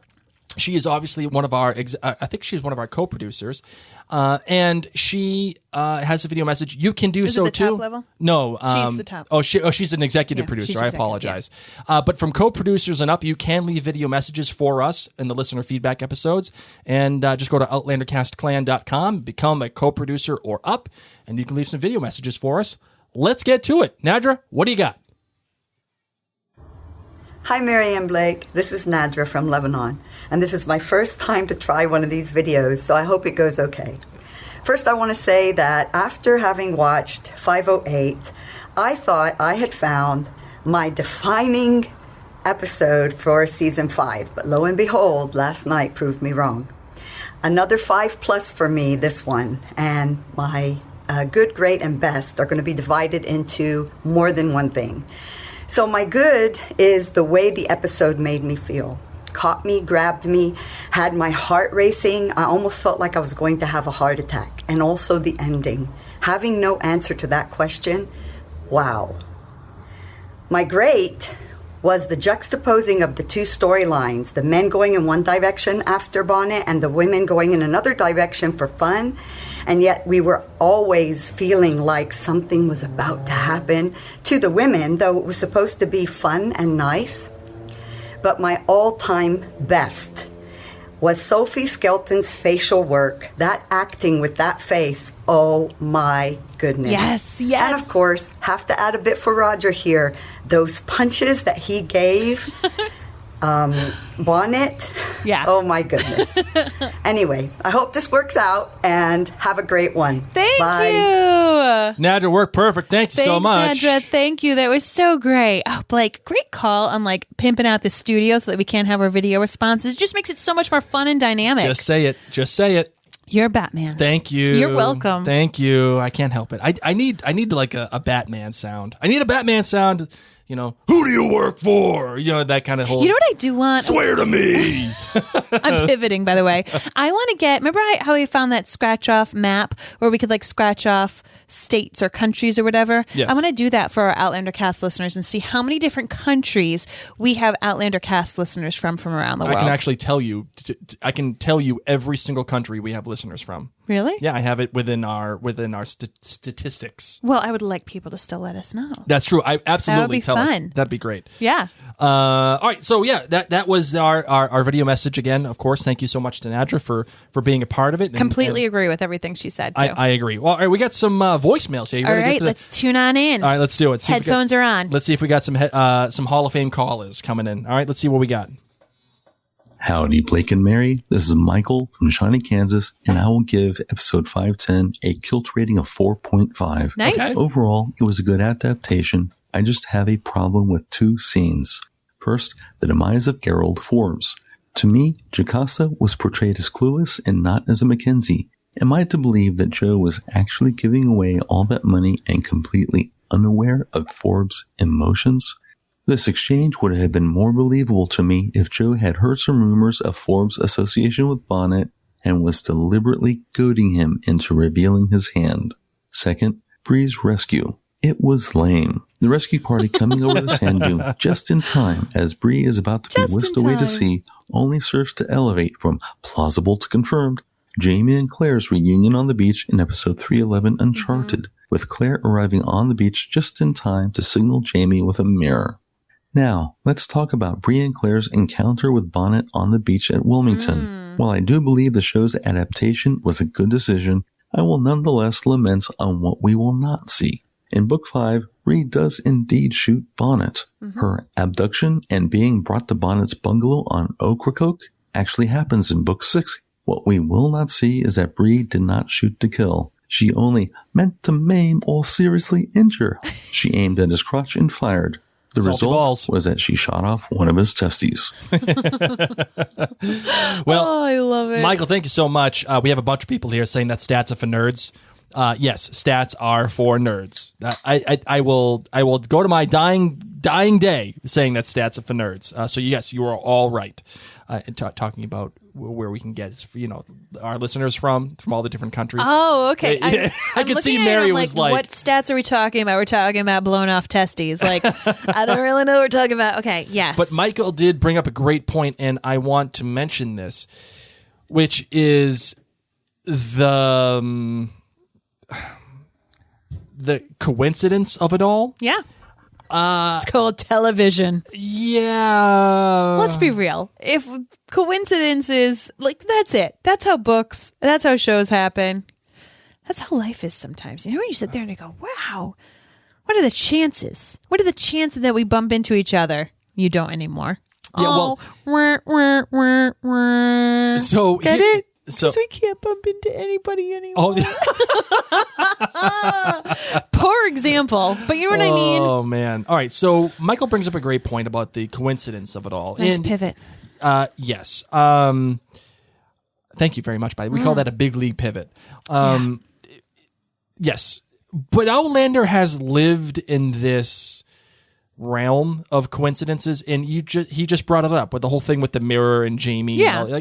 She is obviously one of our, I think she's one of our co-producers, and she has a video message. You can do so too. Top level? No, she's the top. She's an executive producer. I apologize. Yeah. But from co-producers and up, you can leave video messages for us in the listener feedback episodes, and just go to OutlanderCastClan.com, become a co-producer or up, and you can leave some video messages for us. Let's get to it. Nadra, what do you got? Hi, Mary and Blake. This is Nadra from Lebanon, and this is my first time to try one of these videos, so I hope it goes okay. First, I want to say that after having watched 508, I thought I had found my defining episode for season 5, but lo and behold, last night proved me wrong. Another 5+ for me, this one, and my good, great, and best are going to be divided into more than one thing. So my good is the way the episode made me feel. Caught me, grabbed me, had my heart racing. I almost felt like I was going to have a heart attack. And also the ending. Having no answer to that question, wow. My great was the juxtaposing of the two storylines, the men going in one direction after Bonnet and the women going in another direction for fun. And yet we were always feeling like something was about to happen to the women, though it was supposed to be fun and nice. But my all-time best was Sophie Skelton's facial work, that acting with that face. Oh my goodness. Yes, yes. And of course, have to add a bit for Roger here, those punches that he gave Bonnet. Yeah. Oh my goodness. Anyway, I hope this works out and have a great one. Thank Bye. you. Nadra, worked perfect. Thank you so much. Nadra, thank you. That was so great. Oh, Blake, great call on like pimping out the studio so that we can have our video responses. It just makes it so much more fun and dynamic. Just say it. Just say it. You're Batman. Thank you. You're welcome. Thank you. I can't help it. I need like a Batman sound. I need a Batman sound. You know, who do you work for? You know, that kind of whole. You know what I do want? Swear to me. I'm pivoting, by the way. I want to get. Remember how we found that scratch off map where we could like scratch off states or countries or whatever? Yes. I want to do that for our Outlander cast listeners and see how many different countries we have Outlander cast listeners from around the world. I can actually tell you. I can tell you every single country we have listeners from. Really? Yeah, I have it within our statistics. Well, I would like people to still let us know. That's true. I absolutely tell us. That'd be great. Yeah. All right. So yeah, that was our video message again. Of course, thank you so much to Nadra for being a part of it. Completely agree with everything she said too. I agree. Well, all right, we got some voicemails here. All right, let's tune on in. All right, let's do it. Headphones are on. Let's see if we got some Hall of Fame callers coming in. All right, let's see what we got. Howdy, Blake and Mary. This is Michael from Shawnee, Kansas, and I will give episode 510 a Kilt rating of 4.5. Nice. Okay. Overall, it was a good adaptation. I just have a problem with two scenes. First, the demise of Gerald Forbes. To me, Jocasta was portrayed as clueless and not as a Mackenzie. Am I to believe that Joe was actually giving away all that money and completely unaware of Forbes' emotions? This exchange would have been more believable to me if Joe had heard some rumors of Forbes' association with Bonnet and was deliberately goading him into revealing his hand. Second, Bree's rescue. It was lame. The rescue party coming over the sand dune just in time as Bree is about to be whisked away to sea only serves to elevate from plausible to confirmed Jamie and Claire's reunion on the beach in episode 311 Uncharted, with Claire arriving on the beach just in time to signal Jamie with a mirror. Now, let's talk about Bree and Claire's encounter with Bonnet on the beach at Wilmington. While I do believe the show's adaptation was a good decision, I will nonetheless lament on what we will not see. In Book 5, Bree does indeed shoot Bonnet. Her abduction and being brought to Bonnet's bungalow on Ocracoke actually happens in Book 6. What we will not see is that Bree did not shoot to kill. She only meant to maim or seriously injure. She aimed at his crotch and fired. The Salty result balls. was that she shot off one of his testes. Well, I love it. Michael, thank you so much. We have a bunch of people here saying that stats are for nerds. Yes, stats are for nerds. I will go to my dying day saying that stats are for nerds. So yes, you are all right. Talking about where we can get, our listeners from all the different countries. Oh, okay. I I'm could see looking at Mary it, was like, what stats are we talking about? We're talking about blown off testes. Like, I don't really know what we're talking about. Okay, yes. But Michael did bring up a great point, and I want to mention this, which is the coincidence of it all. Yeah. It's called television. Yeah. Let's be real. If coincidences, that's it. That's how books, that's how shows happen. That's how life is sometimes. You know, when you sit there and you go, wow, what are the chances? What are the chances that we bump into each other? You don't anymore. Yeah, well, so get here- it? So Because we can't bump into anybody anymore. oh, Poor example, but you know what I mean? oh man. All right. So Michael brings up a great point about the coincidence of it all. Nice And, pivot. Yes. Thank you very much, by the way. We call that a big league pivot. Yes. But Outlander has lived in this realm of coincidences, and he just brought it up with the whole thing with the mirror and Jamie. Yeah.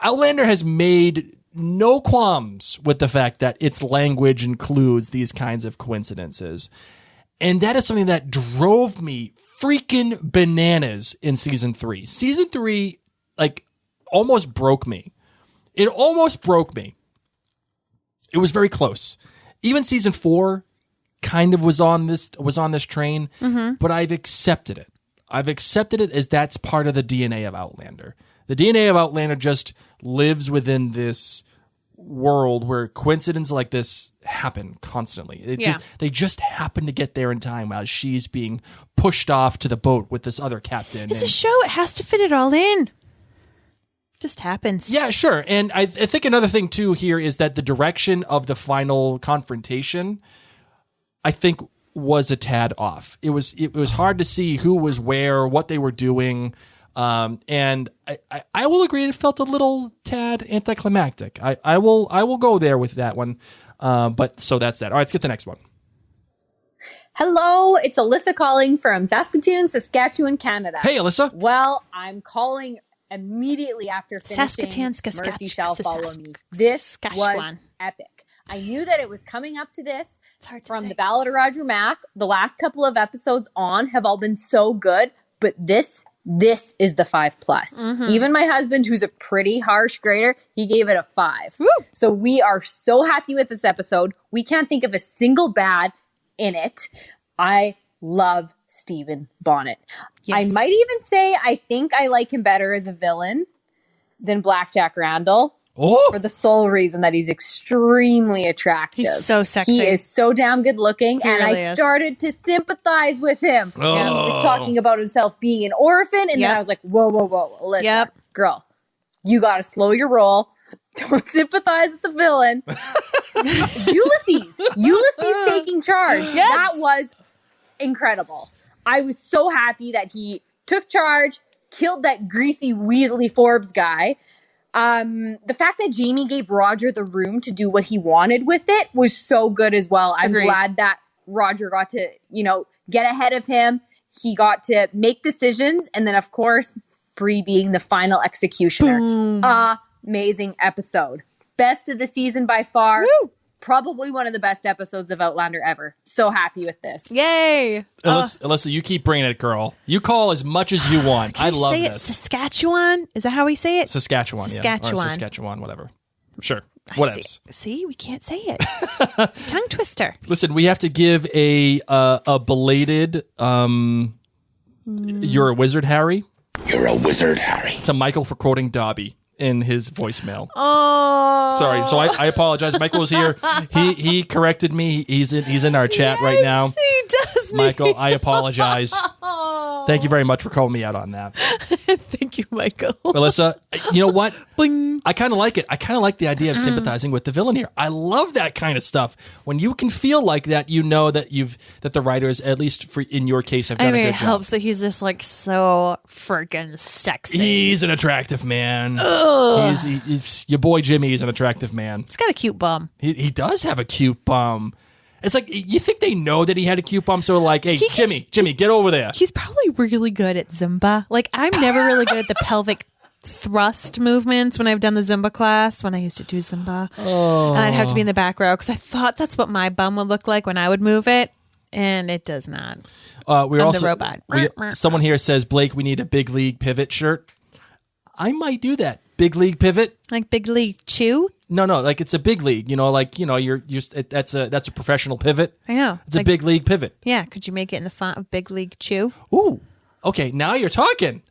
Outlander has made no qualms with the fact that its language includes these kinds of coincidences. And that is something that drove me freaking bananas in season 3. Season 3, almost broke me. It almost broke me. It was very close. Even season 4 kind of was on this train, but I've accepted it. I've accepted it as that's part of the DNA of Outlander. The DNA of Outlander just lives within this world where coincidences like this happen constantly. They just happen to get there in time as she's being pushed off to the boat with this other captain. It's a show. It has to fit it all in. Just happens. Yeah, sure. And I think another thing too here is that the direction of the final confrontation, I think, was a tad off. It was hard to see who was where, what they were doing. And I will agree it felt a little tad anticlimactic. I will go there with that one. But so that's that. All right, let's get the next one. Hello, it's Alyssa calling from Saskatoon, Saskatchewan, Canada. Hey, Alyssa. Well, I'm calling immediately after finishing Mercy Shall Follow Me. This was epic. I knew that it was coming up to this from the Ballad of Roger Mack. The last couple of episodes on have all been so good, but this is the 5+. Even my husband, who's a pretty harsh grader, he gave it a 5. Woo! So we are so happy with this episode. We can't think of a single bad in it. I love Stephen Bonnet. Yes. I might even say I think I like him better as a villain than Blackjack Randall. Oh, For the sole reason that he's extremely attractive. He's so sexy. He is so damn good looking. He And really I is. started to sympathize with him. Oh. And he was talking about himself being an orphan. And Yep. then I was like, whoa, Alyssa, Yep. girl, you got to slow your roll. Don't sympathize with the villain. Ulysses taking charge. Yes. That was incredible. I was so happy that he took charge, killed that greasy Weasley Forbes guy. The fact that Jamie gave Roger the room to do what he wanted with it was so good as well. I'm Agreed. glad that Roger got to, get ahead of him. He got to make decisions. And then, of course, Bree being the final executioner. Amazing episode. Best of the season by far. Woo! Probably one of the best episodes of Outlander ever. So happy with this. Yay. Alyssa, you keep bringing it, girl. You call as much as you want. I love say it this. Saskatchewan? Is that how we say it? Saskatchewan. Yeah. Saskatchewan. Or Saskatchewan, whatever. Sure. Whatever. See, we can't say it. It's a tongue twister. Listen, we have to give a belated "You're a wizard, Harry." You're a wizard, Harry. To Michael for quoting Dobby. in his voicemail. Oh, sorry. So I apologize. Michael was here. He corrected me. He's in our chat right now. He does. Michael, I apologize. Thank you very much for calling me out on that. Thank you, Michael. Melissa, you know what? Bling. I kind of like it. I kind of like the idea of sympathizing with the villain here. I love that kind of stuff. When you can feel like that, you know that the writers, at least in your case, have done a good job. It helps that he's just like so freaking sexy. He's an attractive man. He's your boy Jimmy is an attractive man. He's got a cute bum. He does have a cute bum. It's like, you think they know that he had a cute bum? So like, hey, Jimmy, get over there. He's probably really good at Zumba. Like, I'm never really good at the pelvic thrust movements when I've done the Zumba class, when I used to do Zumba. And I'd have to be in the back row because I thought that's what my bum would look like when I would move it. And it does not. I'm the robot. Someone here says, Blake, we need a big league pivot shirt. I might do that. Big league pivot. Like big league chew? No, like it's a big league. That's a professional pivot. I know. It's a big league pivot. Yeah. Could you make it in the font of big league chew? Ooh. Okay. Now you're talking.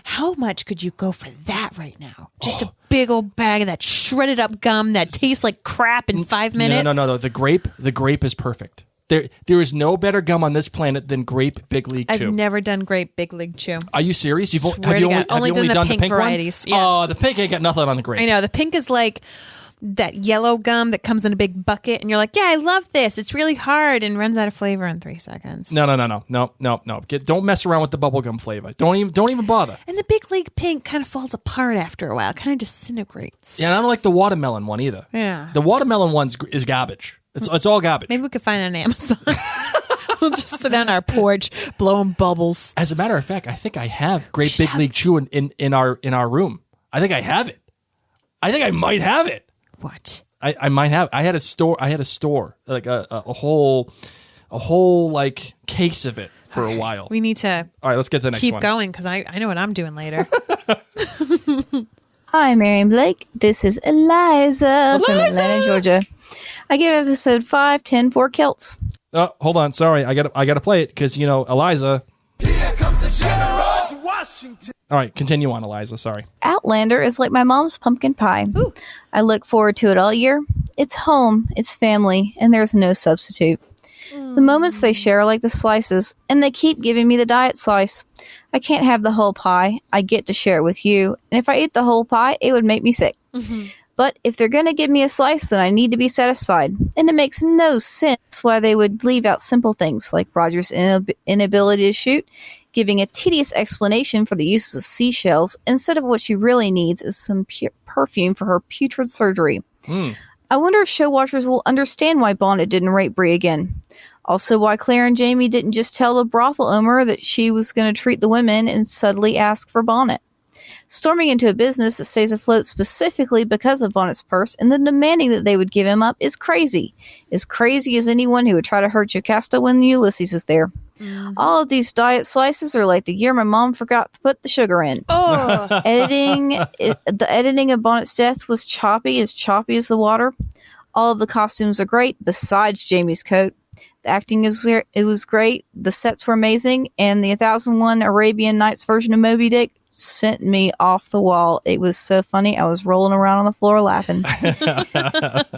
How much could you go for that right now? Just a big old bag of that shredded up gum that tastes like crap in 5 minutes? No. The grape is perfect. There is no better gum on this planet than grape Big League Chew. I've never done grape Big League Chew. Are you serious? Have you only done the pink varieties? One? Yeah. Oh, the pink ain't got nothing on the grape. I know. The pink is like that yellow gum that comes in a big bucket, and you're like, yeah, I love this. It's really hard and runs out of flavor in 3 seconds. No. Don't mess around with the bubblegum flavor. Don't even bother. And the Big League pink kind of falls apart after a while. It kind of disintegrates. Yeah, and I don't like the watermelon one either. Yeah. The watermelon one is garbage. It's all garbage. Maybe we could find it on Amazon. We'll just sit on our porch blowing bubbles. As a matter of fact, I think I have Great Big League Chew in our room. I think I have it. I think I might have it. What? I might have. I had a store like a whole like case of it for a while. We need to. All right, let's get to the next one. Keep going because I know what I'm doing later. Hi, Mary and Blake. This is Eliza from Atlanta, Georgia. I give episode 5 10 for Celts. Oh, hold on. Sorry, I got to play it because Eliza. Here comes the General Washington. All right, continue on, Eliza. Sorry. Outlander is like my mom's pumpkin pie. Ooh. I look forward to it all year. It's home, it's family, and there's no substitute. The moments they share are like the slices, and they keep giving me the diet slice. I can't have the whole pie. I get to share it with you, and if I ate the whole pie, it would make me sick. Mm-hmm. But if they're going to give me a slice, then I need to be satisfied. And it makes no sense why they would leave out simple things like Roger's inability to shoot, giving a tedious explanation for the use of seashells, instead of what she really needs is some perfume for her putrid surgery. I wonder if show watchers will understand why Bonnet didn't rape Bree again. Also, why Claire and Jamie didn't just tell the brothel owner that she was going to treat the women and suddenly ask for Bonnet. Storming into a business that stays afloat specifically because of Bonnet's purse and then demanding that they would give him up is crazy. As crazy as anyone who would try to hurt Jocasta when Ulysses is there. Mm-hmm. All of these diet slices are like the year my mom forgot to put the sugar in. Oh. The editing of Bonnet's death was choppy as the water. All of the costumes are great, besides Jamie's coat. The acting was great. The sets were amazing, and the 1001 Arabian Nights version of Moby Dick sent me off the wall. It was so funny. I was rolling around on the floor laughing.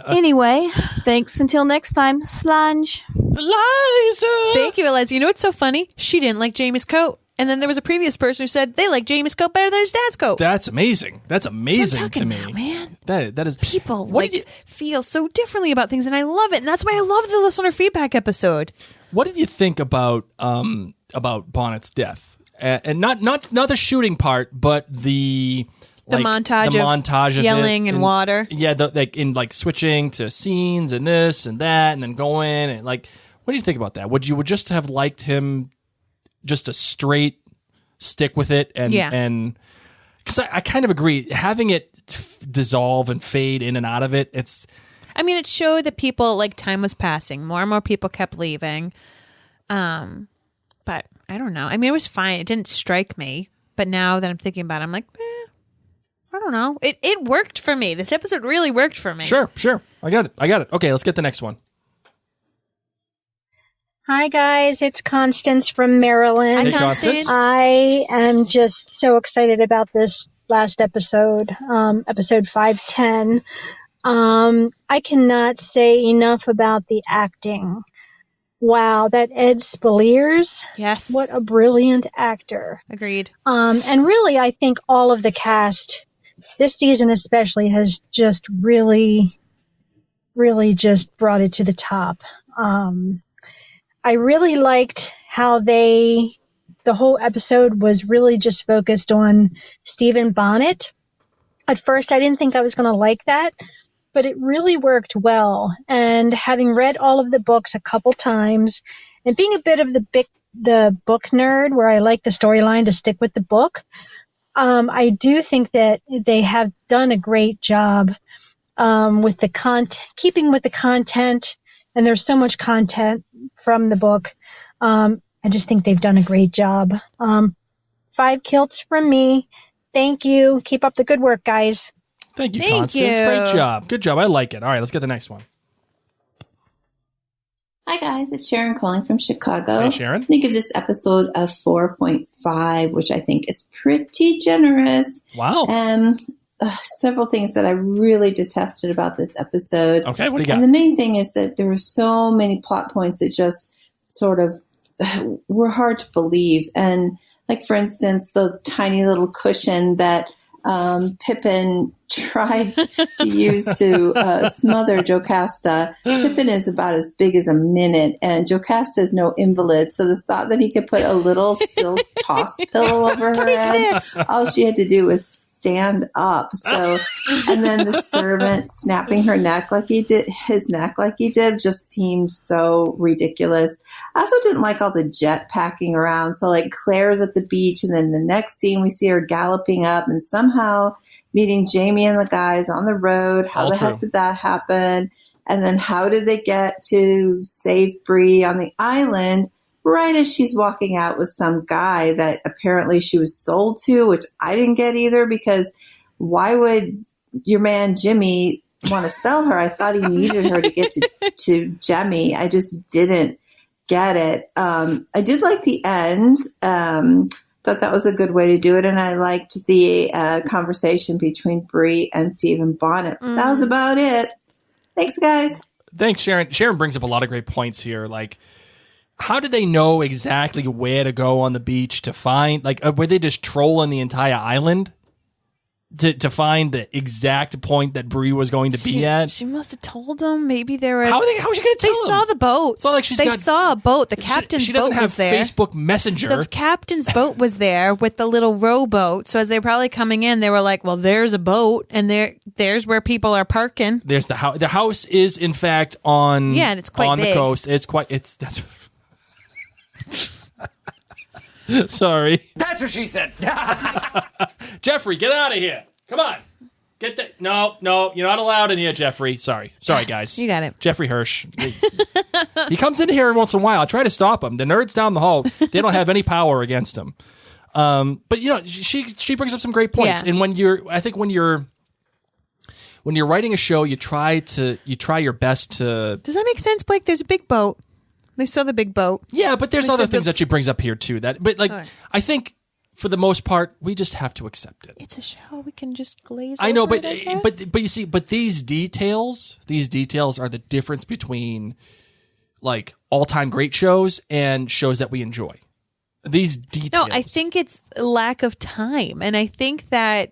Anyway, thanks until next time. Slange. Eliza! Thank you, Eliza. You know what's so funny? She didn't like Jamie's coat. And then there was a previous person who said they like Jamie's coat better than his dad's coat. That's amazing. That's amazing to me. About, man. That is people feel so differently about things, and I love it. And that's why I love the listener feedback episode. What did you think about Bonnet's death? And not the shooting part, but the montage of yelling and water. Yeah, switching to scenes and this and that, and then going and what do you think about that? Would you just have liked him just to straight stick with it and because I kind of agree, having it dissolve and fade in and out of it. It showed that people time was passing. More and more people kept leaving. But I don't know. It was fine. It didn't strike me. But now that I'm thinking about it, I'm like, I don't know. It worked for me. This episode really worked for me. Sure. I got it. Okay, let's get the next one. Hi, guys. It's Constance from Maryland. Hey, Constance. I am just so excited about this last episode, episode 510. I cannot say enough about the acting. Wow, that Ed Spiers. Yes. What a brilliant actor. Agreed. And really, I think all of the cast, this season especially, has just really just brought it to the top. I really liked how the whole episode was really just focused on Stephen Bonnet. At first, I didn't think I was going to like that, but it really worked well. And having read all of the books a couple times and being a bit of the book nerd where I like the storyline to stick with the book, I do think that they have done a great job with the keeping with the content. And there's so much content from the book. I just think they've done a great job. 5 kilts from me. Thank you. Keep up the good work, guys. Thank you, Constance. Great job. Good job. I like it. All right, let's get the next one. Hi, guys. It's Sharon calling from Chicago. Hey, Sharon. I'm going to give this episode a 4.5, which I think is pretty generous. Wow. Several things that I really detested about this episode. Okay, what do you got? And the main thing is that there were so many plot points that just sort of were hard to believe. And like, for instance, the tiny little cushion that Pippin tried to use to smother Jocasta. Pippin is about as big as a minute, and Jocasta is no invalid. So the thought that he could put a little silk toss pillow over her head, all she had to do was stand up. So, and then the servant snapping his neck like he did, just seemed so ridiculous. I also didn't like all the jet packing around. So like Claire's at the beach, and then the next scene we see her galloping up and somehow meeting Jamie and the guys on the road. How the heck did that happen? And then how did they get to save Bree on the island right as she's walking out with some guy that apparently she was sold to, which I didn't get either, because why would your man Jimmy want to sell her? I thought he needed her to get to Jemmy. I just didn't get it. I did like the end. Thought that was a good way to do it, and I liked the conversation between Bree and Stephen Bonnet. That was about it. Thanks, guys. Thanks, Sharon. Sharon brings up a lot of great points here. Like, how did they know exactly where to go on the beach to find? Like, were they just trolling the entire island to find the exact point that Bree was going to be at? She must have told them. Maybe there was. How was she going to tell them? They saw the boat. It's not like they saw a boat. The captain's she doesn't boat have was there. Facebook Messenger. The captain's boat was there with the little rowboat. So as they were probably coming in, they were like, "Well, there's a boat, and there's where people are parking." There's the house. The house is in fact on. Yeah, and it's quite on big. the coast. That's. Sorry. That's what she said. Jeffrey, get out of here. Come on. Get that. No, you're not allowed in here, Jeffrey. Sorry, guys. You got it. Jeffrey Hirsch. He comes in here every once in a while. I try to stop him. The nerds down the hall, they don't have any power against him. But you know, she brings up some great points. Yeah. And when you're writing a show, you try your best to. Does that make sense, Blake? There's a big boat. They saw the big boat. Yeah, but there's other things that she brings up here too. Right. I think for the most part, we just have to accept it. It's a show. We can just glaze. I know, over but it, I guess. but you see, these details are the difference between like all-time great shows and shows that we enjoy. These details. No, I think it's lack of time, and I think that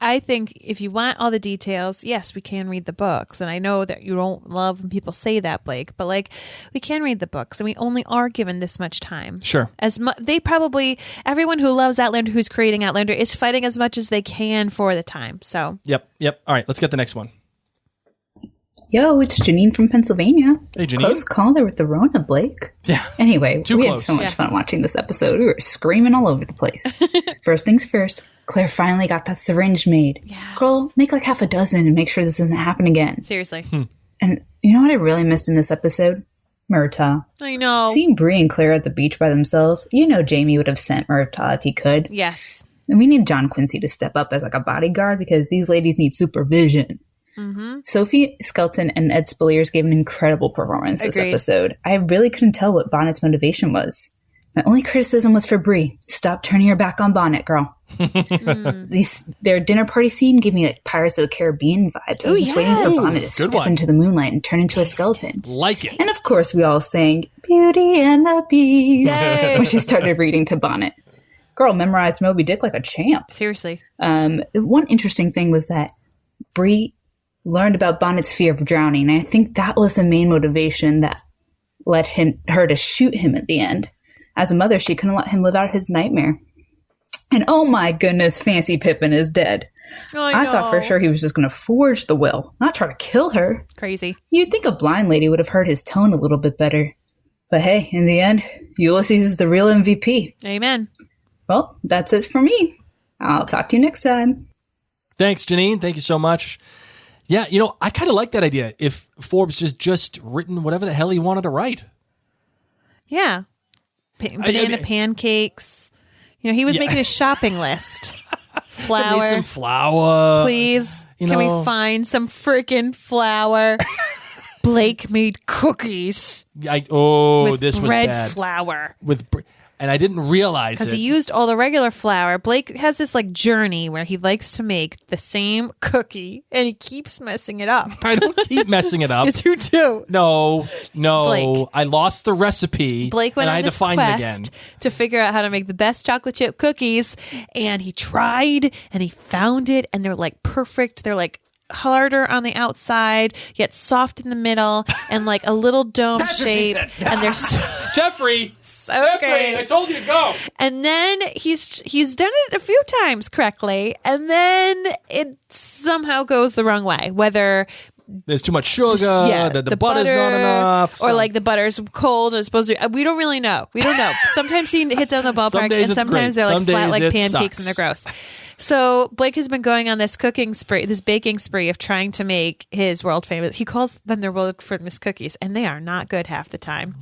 I think if you want all the details, yes, we can read the books. And I know that you don't love when people say that, Blake, but like we can read the books and we only are given this much time. Sure. Everyone who loves Outlander, who's creating Outlander, is fighting as much as they can for the time. So. Yep. All right, let's get the next one. Yo, it's Janine from Pennsylvania. Hey, Janine. Close call there with the Rona, Blake. Yeah. Anyway, Too we close. had so much fun watching this episode. We were screaming all over the place. First things first, Claire finally got that syringe made. Yes. Girl, make like half a dozen and make sure this doesn't happen again. Seriously. And you know what I really missed in this episode? Murtaugh. I know. Seeing Bree and Claire at the beach by themselves, Jamie would have sent Murtaugh if he could. Yes. And we need John Quincy to step up as like a bodyguard because these ladies need supervision. Mm-hmm. Sophie Skelton and Ed Spiers gave an incredible performance this episode. I really couldn't tell what Bonnet's motivation was. My only criticism was for Bree. Stop turning your back on Bonnet, girl. Their dinner party scene gave me like Pirates of the Caribbean vibes. I was just waiting for Bonnet to step into the moonlight and turn into a skeleton. Like it. And of course, we all sang Beauty and the Beast when she started reading to Bonnet. Girl memorized Moby Dick like a champ. Seriously. One interesting thing was that Bree learned about Bonnet's fear of drowning. And I think that was the main motivation that led her to shoot him at the end. As a mother, she couldn't let him live out his nightmare. And oh my goodness, Fancy Pippin is dead. I thought for sure he was just going to forge the will, not try to kill her. Crazy. You'd think a blind lady would have heard his tone a little bit better. But hey, in the end, Ulysses is the real MVP. Amen. Well, that's it for me. I'll talk to you next time. Thanks, Janine. Thank you so much. Yeah, I kind of like that idea. If Forbes just written whatever the hell he wanted to write. Yeah. Banana pancakes. He was making a shopping list. Flour. Need some flour. Please. Can we find some freaking flour? Blake made cookies. This was bread bad. Flour. And I didn't realize it. Because he used all the regular flour. Blake has this journey where he likes to make the same cookie and he keeps messing it up. I don't keep messing it up. Yes, you do. No. Blake. I lost the recipe. Blake went and I on had this to find it again. quest to figure out how to make the best chocolate chip cookies. And he tried and he found it and they're perfect. They're harder on the outside, yet soft in the middle, and a little dome shape. And they're Jeffrey, okay. I told you to go. And then he's done it a few times correctly, and then it somehow goes the wrong way. Whether there's too much sugar, the butter's not enough, or the butter's cold and supposed to. We don't really know. We don't know. Sometimes he hits out the ballpark, and sometimes they're flat like pancakes and they're gross. So Blake has been going on this baking spree of trying to make his world famous. He calls them their world famous cookies, and they are not good half the time.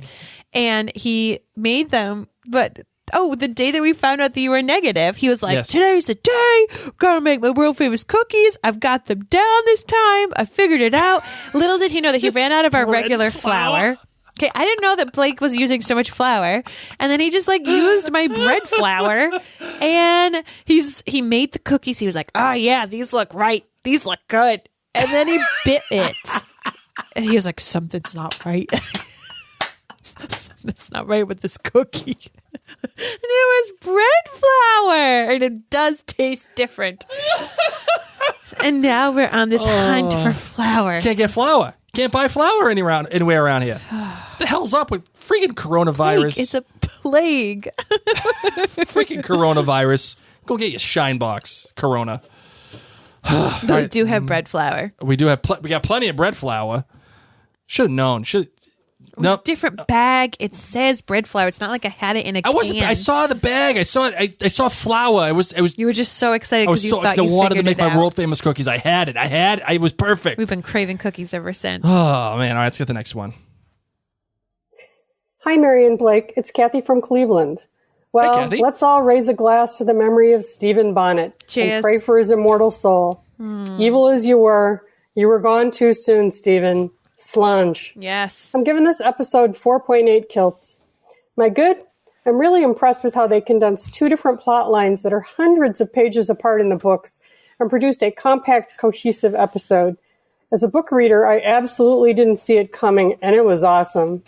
And he made them, but the day that we found out that you were negative, he was like, yes. Today's the day. Gonna make my world famous cookies. I've got them down this time. I figured it out. Little did he know that he ran out of our regular flour. Okay, I didn't know that Blake was using so much flour, and then he just used my bread flour, and he made the cookies. He was like, "Oh yeah, these look right. These look good," and then he bit it, and he was like, "Something's not right. Something's not right with this cookie." And it was bread flour, and it does taste different. And now we're on this hunt for flour. Can't get flour. Can't buy flour anywhere around here. The hell's up with freaking coronavirus? It's a plague. Freaking coronavirus. Go get your shine box, Corona. We do have bread flour. We do have. We got plenty of bread flour. Should have known. It's a different bag. It says bread flour. It's not like I had it in a can. I saw the bag. I saw flour. I was. You were just so excited because you thought you figured it out. I wanted to make my world famous cookies. I had it. It was perfect. We've been craving cookies ever since. Oh man! All right, let's get the next one. Hi, Mary and Blake. It's Kathy from Cleveland. Well, let's all raise a glass to the memory of Stephen Bonnet. Cheers. And pray for his immortal soul. Evil as you were gone too soon, Stephen. Slunge. Yes. I'm giving this episode 4.8 kilts. My good? I'm really impressed with how they condensed two different plot lines that are hundreds of pages apart in the books and produced a compact, cohesive episode. As a book reader, I absolutely didn't see it coming, and it was awesome.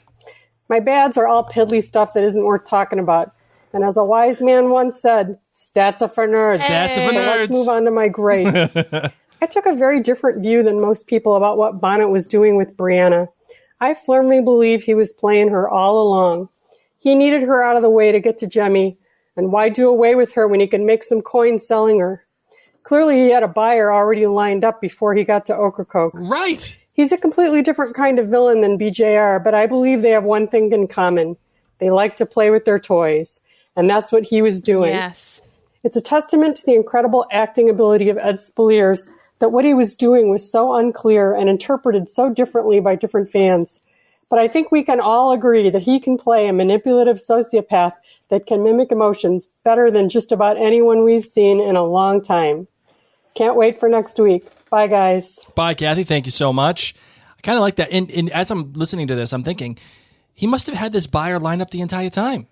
My bads are all piddly stuff that isn't worth talking about. And as a wise man once said, stats are for nerds. Stats are for nerds. Let's move on to my grade. I took a very different view than most people about what Bonnet was doing with Brianna. I firmly believe he was playing her all along. He needed her out of the way to get to Jemmy, and why do away with her when he can make some coins selling her? Clearly he had a buyer already lined up before he got to Ocracoke. Right! He's a completely different kind of villain than BJR, but I believe they have one thing in common. They like to play with their toys, and that's what he was doing. Yes. It's a testament to the incredible acting ability of Ed Spiers that what he was doing was so unclear and interpreted so differently by different fans. But I think we can all agree that he can play a manipulative sociopath that can mimic emotions better than just about anyone we've seen in a long time. Can't wait for next week. Bye, guys. Bye, Kathy. Thank you so much. I kind of like that. And as I'm listening to this, I'm thinking, he must have had this buyer lined up the entire time.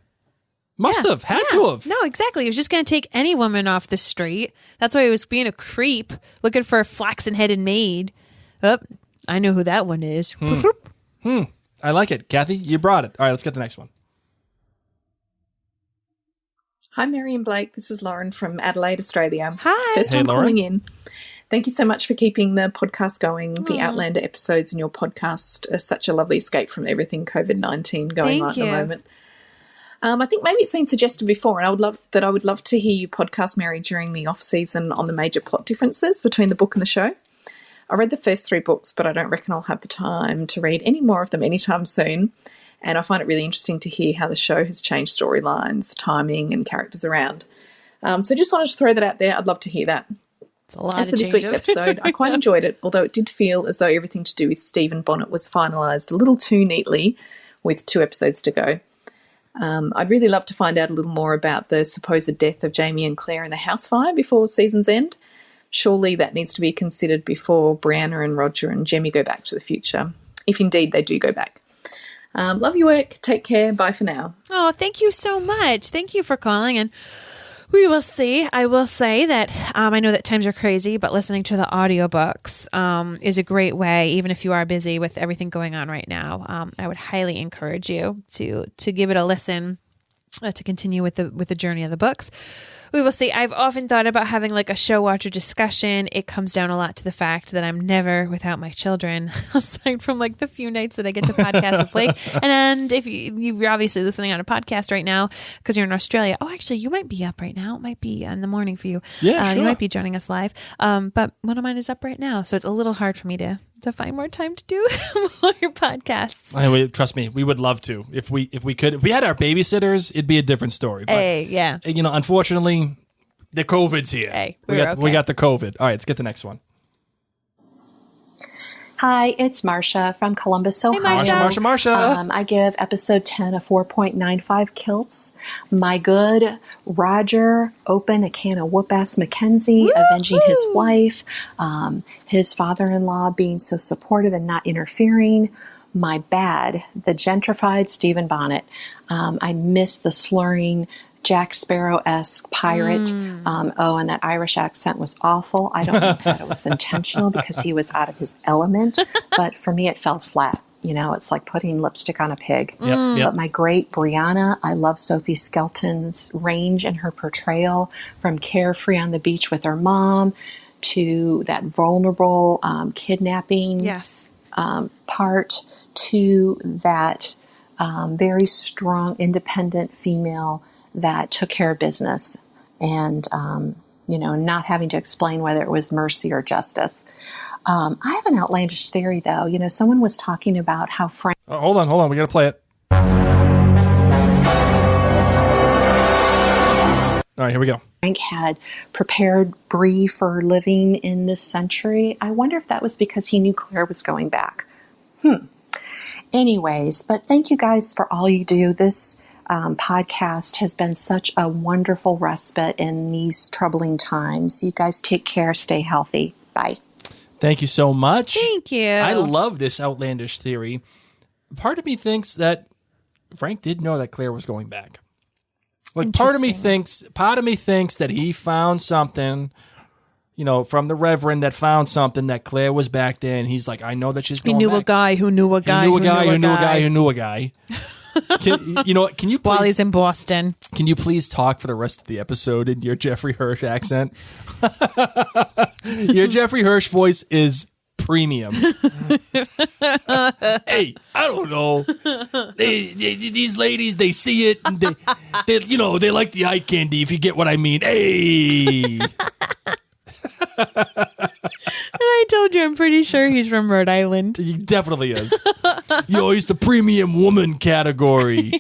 Must have. Had to have. No, exactly. He was just going to take any woman off the street. That's why he was being a creep, looking for a flaxen-headed maid. Oh, I know who that one is. I like it. Kathy, you brought it. All right, let's get the next one. Hi, Mary and Blake. This is Lauren from Adelaide, Australia. Hi. First Hey, time Lauren. calling in. Thank you so much for keeping the podcast going. The Outlander episodes in your podcast are such a lovely escape from everything COVID-19 going on at the moment. I think maybe it's been suggested before, and I would love to hear you podcast, Mary, during the off season on the major plot differences between the book and the show. I read the first 3 books, but I don't reckon I'll have the time to read any more of them anytime soon. And I find it really interesting to hear how the show has changed storylines, timing, and characters around. So just wanted to throw that out there. I'd love to hear that. It's a lot As of for this changes. week's episode, I quite enjoyed it, although it did feel as though everything to do with Steve and Bonnet was finalised a little too neatly with 2 episodes to go. I'd really love to find out a little more about the supposed death of Jamie and Claire in the house fire before season's end. Surely that needs to be considered before Brianna and Roger and Jemmy go back to the future, if indeed they do go back. Love your work. Take care. Bye for now. Oh, thank you so much. Thank you for calling, and we will see. I will say that I know that times are crazy, but listening to the audiobooks is a great way, even if you are busy with everything going on right now. I would highly encourage you to give it a listen, to continue with the journey of the books. We will see. I've often thought about having like a show watcher discussion. It comes down a lot to the fact that I'm never without my children, aside from like the few nights that I get to podcast with Blake. And if you're obviously listening on a podcast right now because you're in Australia. Oh, actually, you might be up right now. It might be in the morning for you. Yeah, sure. You might be joining us live. But one of mine is up right now, so it's a little hard for me to find more time to do more podcasts. Trust me, we would love to. If we could, if we had our babysitters, it'd be a different story. But, yeah. Unfortunately, the COVID's here. Hey, we got the COVID. All right, let's get the next one. Hi, it's Marcia from Columbus, Ohio. Hey, Marcia. I give episode 10 a 4.95 kilts. My good Roger opened a can of whoop-ass Mackenzie, avenging his wife. His father-in-law being so supportive and not interfering. My bad, the gentrified Stephen Bonnet. I miss the slurring Jack Sparrow-esque pirate. And that Irish accent was awful. I don't know if that it was intentional because he was out of his element, but for me it fell flat. It's like putting lipstick on a pig. Yep. But my great Brianna, I love Sophie Skelton's range in her portrayal, from carefree on the beach with her mom to that vulnerable kidnapping part, to that very strong, independent female that took care of business and, not having to explain whether it was mercy or justice. I have an outlandish theory, though. Someone was talking about how Frank... Hold on. We got to play it. All right, here we go. Frank had prepared Bree for living in this century. I wonder if that was because he knew Claire was going back. Anyways, but thank you guys for all you do. This podcast has been such a wonderful respite in these troubling times. You guys take care. Stay healthy. Bye. Thank you so much. Thank you. I love this outlandish theory. Part of me thinks that Frank did know that Claire was going back. Like part of me thinks that he found something, from the Reverend that found something that Claire was back there, and he's like, I know that she's going back. He knew a guy who knew a guy who knew a guy who knew a guy who knew a guy. Can you please, while he's in Boston, can you please talk for the rest of the episode in your Jeffrey Hirsch accent? Your Jeffrey Hirsch voice is premium. Hey, I don't know. These ladies, they see it, and they like the eye candy, if you get what I mean. Hey. And I told you, I'm pretty sure he's from Rhode Island. He definitely is. He's the premium woman category.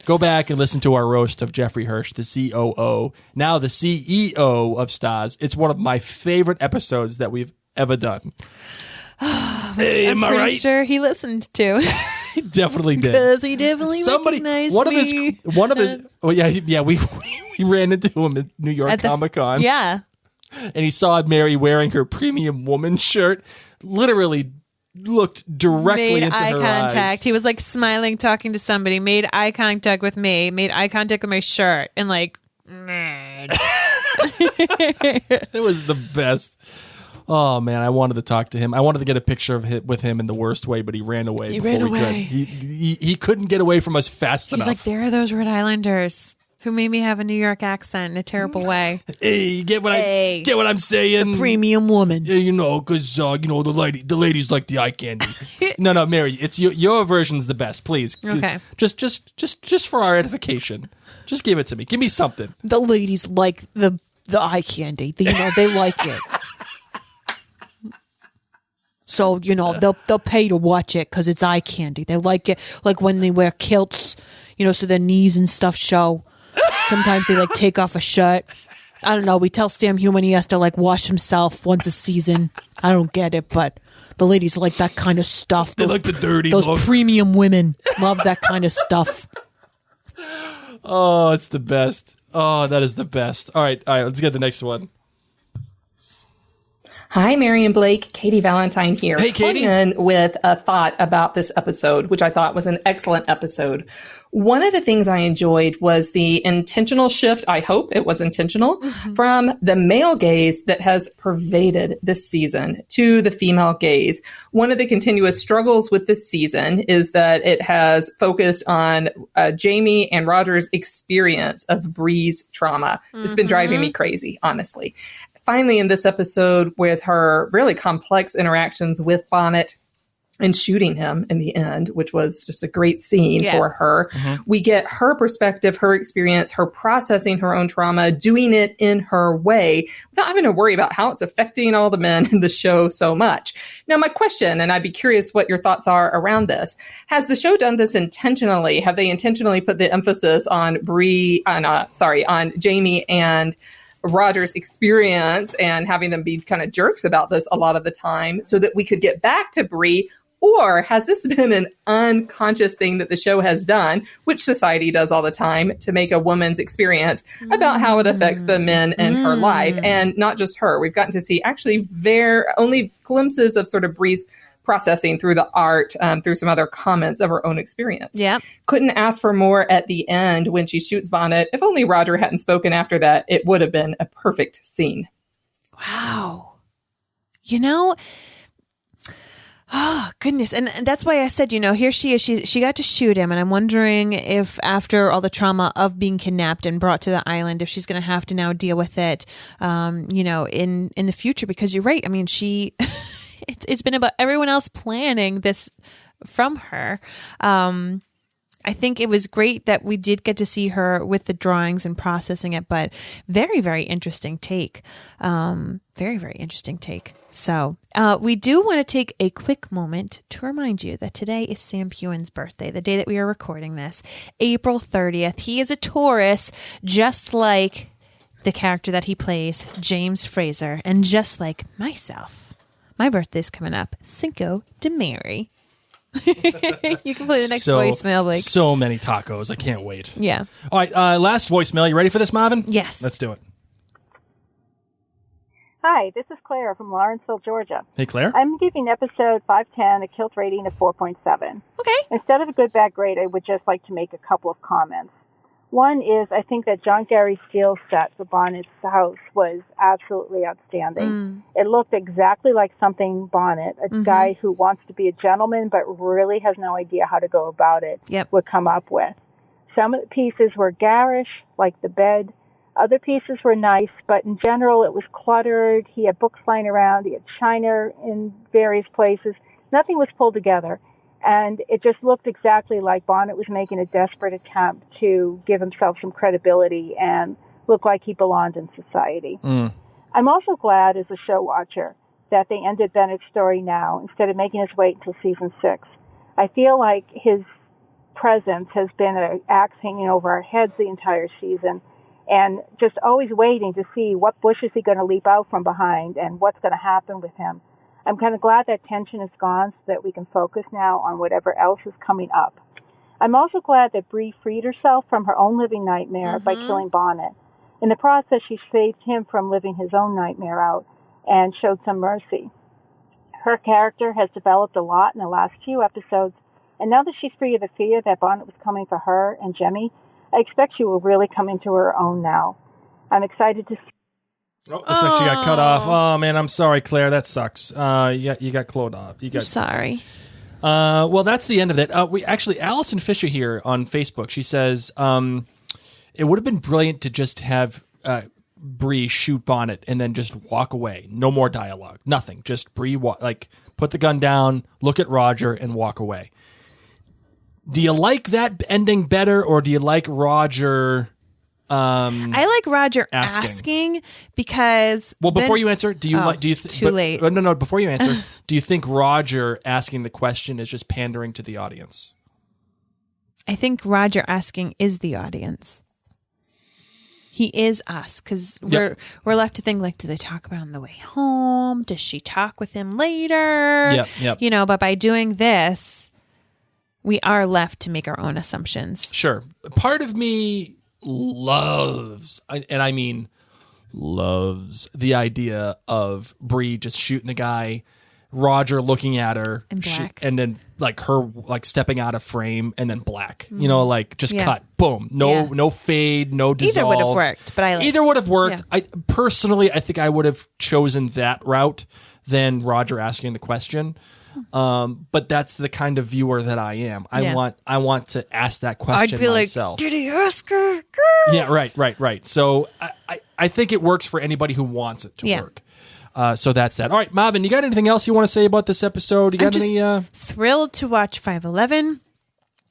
Go back and listen to our roast of Jeffrey Hirsch, the COO, now the CEO of Stars. It's one of my favorite episodes that we've ever done. Hey, I'm pretty sure he listened to. He definitely did. Because he definitely recognized me. One of his. Oh yeah. We ran into him at New York Comic-Con. Yeah. And he saw Mary wearing her premium woman shirt, literally looked directly into eye her contact. eyes. He was like smiling, talking to somebody, made eye contact with me, made eye contact with my shirt, and like, it was the best. Oh man, I wanted to talk to him. I wanted to get a picture of with him in the worst way, but he ran away. He ran away. He couldn't get away from us fast enough. He's like, there are those Rhode Islanders who made me have a New York accent in a terrible way. Hey, get what I'm saying? The premium woman. Yeah, because the ladies like the eye candy. No, Mary, it's your version's the best. Please, okay. Just for our edification, just give it to me. Give me something. The ladies like the eye candy. They like it. So, they'll pay to watch it because it's eye candy. They like it, like when they wear kilts, so their knees and stuff show. Sometimes they, take off a shirt. I don't know. We tell Sam Human he has to, wash himself once a season. I don't get it, but the ladies like that kind of stuff. They like the dirty Those look. premium women love that kind of stuff. Oh, it's the best. Oh, that is the best. All right, let's get the next one. Hi, Mary and Blake. Katy Valentine here. Hey, Katy. In with a thought about this episode, which I thought was an excellent episode. One of the things I enjoyed was the intentional shift, I hope it was intentional, from the male gaze that has pervaded this season to the female gaze. One of the continuous struggles with this season is that it has focused on Jamie and Roger's experience of Bree's trauma. It's been driving me crazy, honestly. Finally, in this episode, with her really complex interactions with Bonnet and shooting him in the end, which was just a great scene for her, we get her perspective, her experience, her processing her own trauma, doing it in her way without having to worry about how it's affecting all the men in the show so much. Now, my question, and I'd be curious what your thoughts are around this, has the show done this intentionally? Have they intentionally put the emphasis on on Jamie and Roger's experience and having them be kind of jerks about this a lot of the time so that we could get back to Bree? Or has this been an unconscious thing that the show has done, which society does all the time, to make a woman's experience about how it affects the men in her life? And not just her. We've gotten to see actually only glimpses of sort of Bree's processing through the art, through some other comments of her own experience. Yeah. Couldn't ask for more at the end when she shoots Bonnet. If only Roger hadn't spoken after that, it would have been a perfect scene. Wow. Oh, goodness. And that's why I said, here she is. She got to shoot him. And I'm wondering if after all the trauma of being kidnapped and brought to the island, if she's going to have to now deal with it, in the future. Because you're right. I mean, it's been about everyone else planning this from her. I think it was great that we did get to see her with the drawings and processing it, but very, very interesting take. Very, very interesting take. So we do want to take a quick moment to remind you that today is Sam Heughan's birthday, the day that we are recording this, April 30th. He is a Taurus, just like the character that he plays, James Fraser, and just like myself. My birthday's coming up, Cinco de Mayo. You can play the next voicemail, Blake. So many tacos. I can't wait. Yeah. All right, last voicemail. You ready for this, Marvin? Yes. Let's do it. Hi, this is Claire from Lawrenceville, Georgia. Hey, Claire. I'm giving episode 510 a kilt rating of 4.7. Okay. Instead of a good, bad grade, I would just like to make a couple of comments. One is I think that John Gary Steele's set for Bonnet's house was absolutely outstanding. It looked exactly like something Bonnet, a guy who wants to be a gentleman but really has no idea how to go about it, would come up with. Some of the pieces were garish, like the bed. Other pieces were nice, but in general it was cluttered. He had books lying around. He had china in various places. Nothing was pulled together. And it just looked exactly like Bonnet was making a desperate attempt to give himself some credibility and look like he belonged in society. I'm also glad, as a show watcher, that they ended Bennett's story now instead of making us wait until season 6. I feel like his presence has been an axe hanging over our heads the entire season, and just always waiting to see what bush is he going to leap out from behind and what's going to happen with him. I'm kind of glad that tension is gone so that we can focus now on whatever else is coming up. I'm also glad that Bree freed herself from her own living nightmare by killing Bonnet. In the process, she saved him from living his own nightmare out and showed some mercy. Her character has developed a lot in the last few episodes, and now that she's free of the fear that Bonnet was coming for her and Jemmy, I expect she will really come into her own now. I'm excited to see. Oh, looks like she got cut off. Oh, man, I'm sorry, Claire. That sucks. You got clawed off. I'm sorry. Well, that's the end of it. We actually, Allison Fisher here on Facebook, she says, it would have been brilliant to just have Bree shoot Bonnet and then just walk away. No more dialogue. Nothing. Just Bree, put the gun down, look at Roger, and walk away. Do you like that ending better, or do you like Roger... I like Roger asking because... Well, before you answer, do you too late. No, before you answer, do you think Roger asking the question is just pandering to the audience? I think Roger asking is the audience. He is us, because we're left to think, like, do they talk about it on the way home? Does she talk with him later? Yep. You know, but by doing this, we are left to make our own assumptions. Sure. Part of me loves, and I mean loves, the idea of Bree just shooting the guy, Roger looking at her, and then like her like stepping out of frame, and then black. You know, like just cut, boom, no fade, no dissolve. Either would have worked, but either would have worked. Yeah. I think I would have chosen that route than Roger asking the question. But that's the kind of viewer that I am. I want to ask that question I'd be myself. Like, did he ask her? Yeah, right. So I think it works for anybody who wants it to work. So that's that. All right, Marvin, you got anything else you want to say about this episode? I'm just thrilled to watch 511.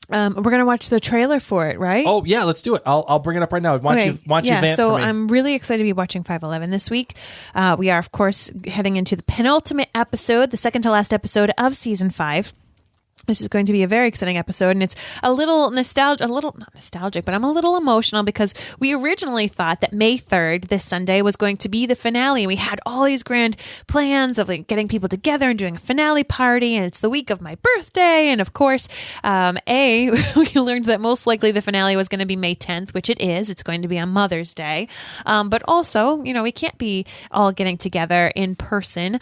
We're going to watch the trailer for it, right? Oh, yeah, let's do it. I'll bring it up right now. Why don't you vamp so for me? I'm really excited to be watching 511 this week. We are, of course, heading into the penultimate episode, the second to last episode of season 5. This is going to be a very exciting episode, and it's a little not nostalgic, but I'm a little emotional because we originally thought that May 3rd, this Sunday, was going to be the finale, and we had all these grand plans of like getting people together and doing a finale party, and it's the week of my birthday, and of course, we learned that most likely the finale was going to be May 10th, which it is. It's going to be on Mother's Day, but also, you know, we can't be all getting together in person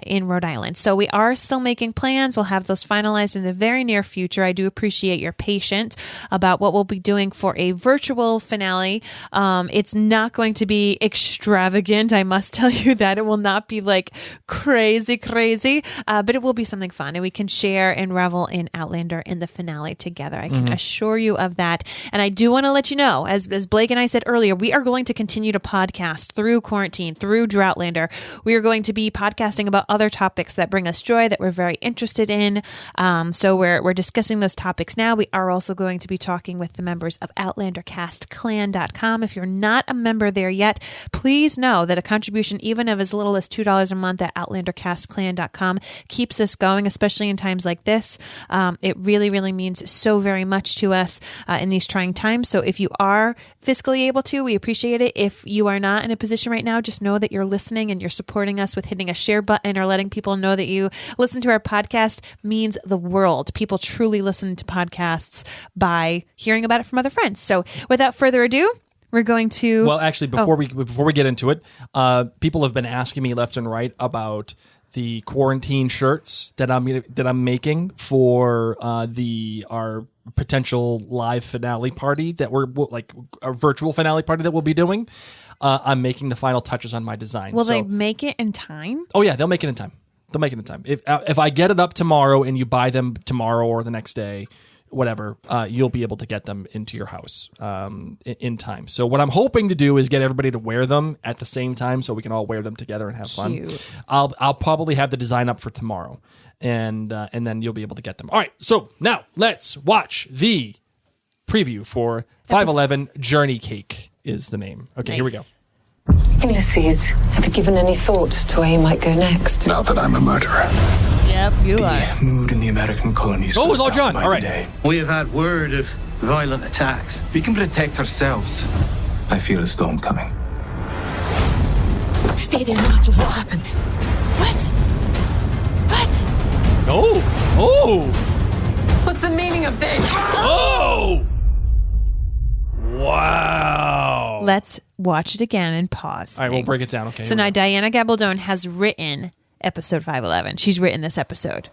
in Rhode Island, so we are still making plans. We'll have those finalized in the very near future. I do appreciate your patience about what we'll be doing for a virtual finale. It's not going to be extravagant. I must tell you that it will not be like crazy, but it will be something fun, and we can share and revel in Outlander in the finale together. I can assure you of that. And I do want to let you know, as Blake and I said earlier, we are going to continue to podcast through quarantine, through Droughtlander. We are going to be podcasting about other topics that bring us joy, that we're very interested in. So we're discussing those topics now. We are also going to be talking with the members of OutlanderCastClan.com. If you're not a member there yet, please know that a contribution, even of as little as $2 a month at OutlanderCastClan.com, keeps us going, especially in times like this. It really, really means so very much to us in these trying times. So if you are fiscally able to, we appreciate it. If you are not in a position right now, just know that you're listening and you're supporting us with hitting a share button or letting people know that you listen to our podcast means the world. People truly listen to podcasts by hearing about it from other friends. So without further ado, we're going to... Well, actually, before we get into it, people have been asking me left and right about the quarantine shirts that I'm making for our potential live finale party that we're like a virtual finale party that we'll be doing. I'm making the final touches on my design. Will they make it in time? Oh yeah, they'll make it in time. If I get it up tomorrow and you buy them tomorrow or the next day, whatever, you'll be able to get them into your house in time. So what I'm hoping to do is get everybody to wear them at the same time so we can all wear them together and have fun. I'll probably have the design up for tomorrow, and then you'll be able to get them. All right, so now let's watch the preview for 511 Journey Cake is the name. Okay, Here we go. Ulysses, have you given any thought to where you might go next? Now that I'm a murderer. Yep, you are. The mood in the American colonies. Oh, it's all John. All right. Day. We have had word of violent attacks. We can protect ourselves. I feel a storm coming. Stay there no matter what happens. What? Oh! What's the meaning of this? Oh! Wow. Let's watch it again and pause. All right, we'll break it down. Okay. So now Diana Gabaldon has written episode 511. She's written this episode.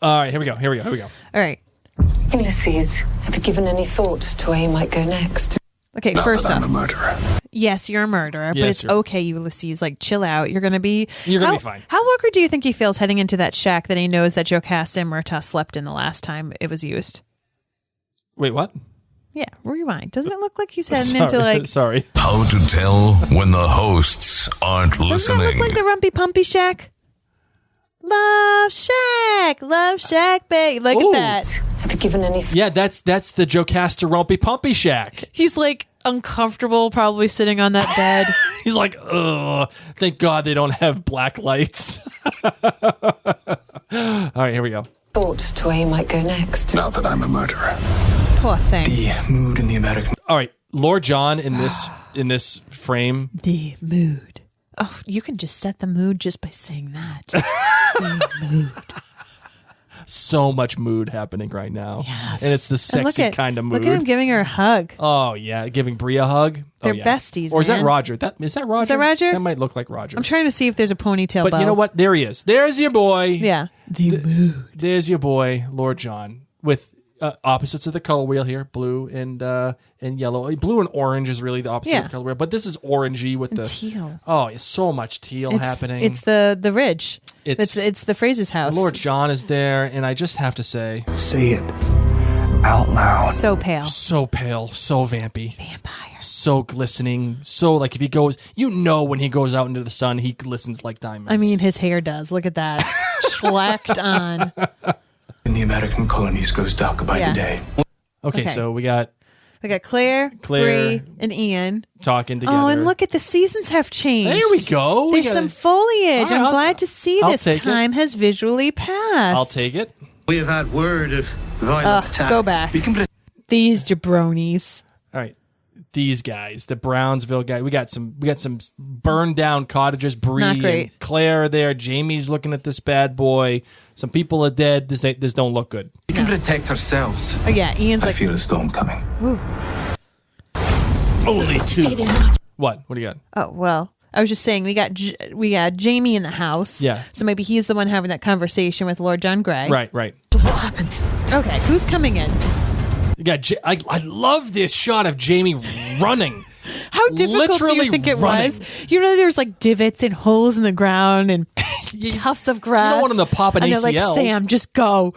All right, here we go. All right. Ulysses, have you given any thought to where you might go next? Okay, Not first that off. I'm a murderer. Yes, you're a murderer, but Yes, it's okay, Ulysses. Like, chill out. You're going to be fine. How awkward do you think he feels heading into that shack that he knows that Jocasta and Murtaugh slept in the last time it was used? Wait, what? Yeah, rewind. Doesn't it look like he's heading into like... Sorry. How to tell when the hosts aren't listening. Doesn't that look like the Rumpy Pumpy shack? Love Shack, babe. Look at that. Have you given any... Yeah, that's the Jocasta Rumpy Pumpy shack. He's like uncomfortable, probably sitting on that bed. He's like, ugh, thank God they don't have black lights. All right, here we go. Thought to where you might go next. Not that I'm a murderer. Poor thing. The mood in the American... All right, Lord John in this frame. The mood. Oh, you can just set the mood just by saying that. The mood. So much mood happening right now. Yes. And it's the sexy kind of mood. Look at him giving her a hug. Oh, yeah. Giving Brie a hug. They're yeah. besties, Or is man. that Roger? Is that Roger? Is that Roger? That might look like Roger. I'm trying to see if there's a ponytail But bow. you know what? There he is. There's your boy. Yeah. The mood. There's your boy, Lord John, with opposites of the color wheel here, blue and yellow. Blue and orange is really the opposite of the color wheel, but this is orangey with the teal. Oh, it's so much teal happening. It's the ridge. It's the Fraser's house. Lord John is there, and I just have to say it out loud. So pale. So pale, so vampy. Vampire. So glistening. So like if he goes, when he goes out into the sun, he glistens like diamonds. I mean, his hair does. Look at that. Schlacked on. In the American colonies goes dark by the day. Okay, so we got Claire, Bree, and Ian talking together. Oh, and look at the seasons have changed. There we go. There's some foliage. All right, I'm glad to see I'll this take time has visually passed. I'll take it. We have had word of violent attacks. Go back. These jabronis. All right. These guys, the Brownsville guy. We got some burned down cottages. Bree Not great. and Claire are there. Jamie's looking at this bad boy. Some people are dead. This don't look good. We can protect ourselves. Oh yeah, Ian's I like, feel a storm coming. ooh. Only two. What? What do you got? Oh well, I was just saying we got Jamie in the house. Yeah. So maybe he's the one having that conversation with Lord John Grey. Right. What happens? Okay, who's coming in? You got. I love this shot of Jamie running. How difficult do you think it was? You know, there's like divots and holes in the ground and tufts of grass. You don't want him to pop an and they're ACL. like, Sam, just go.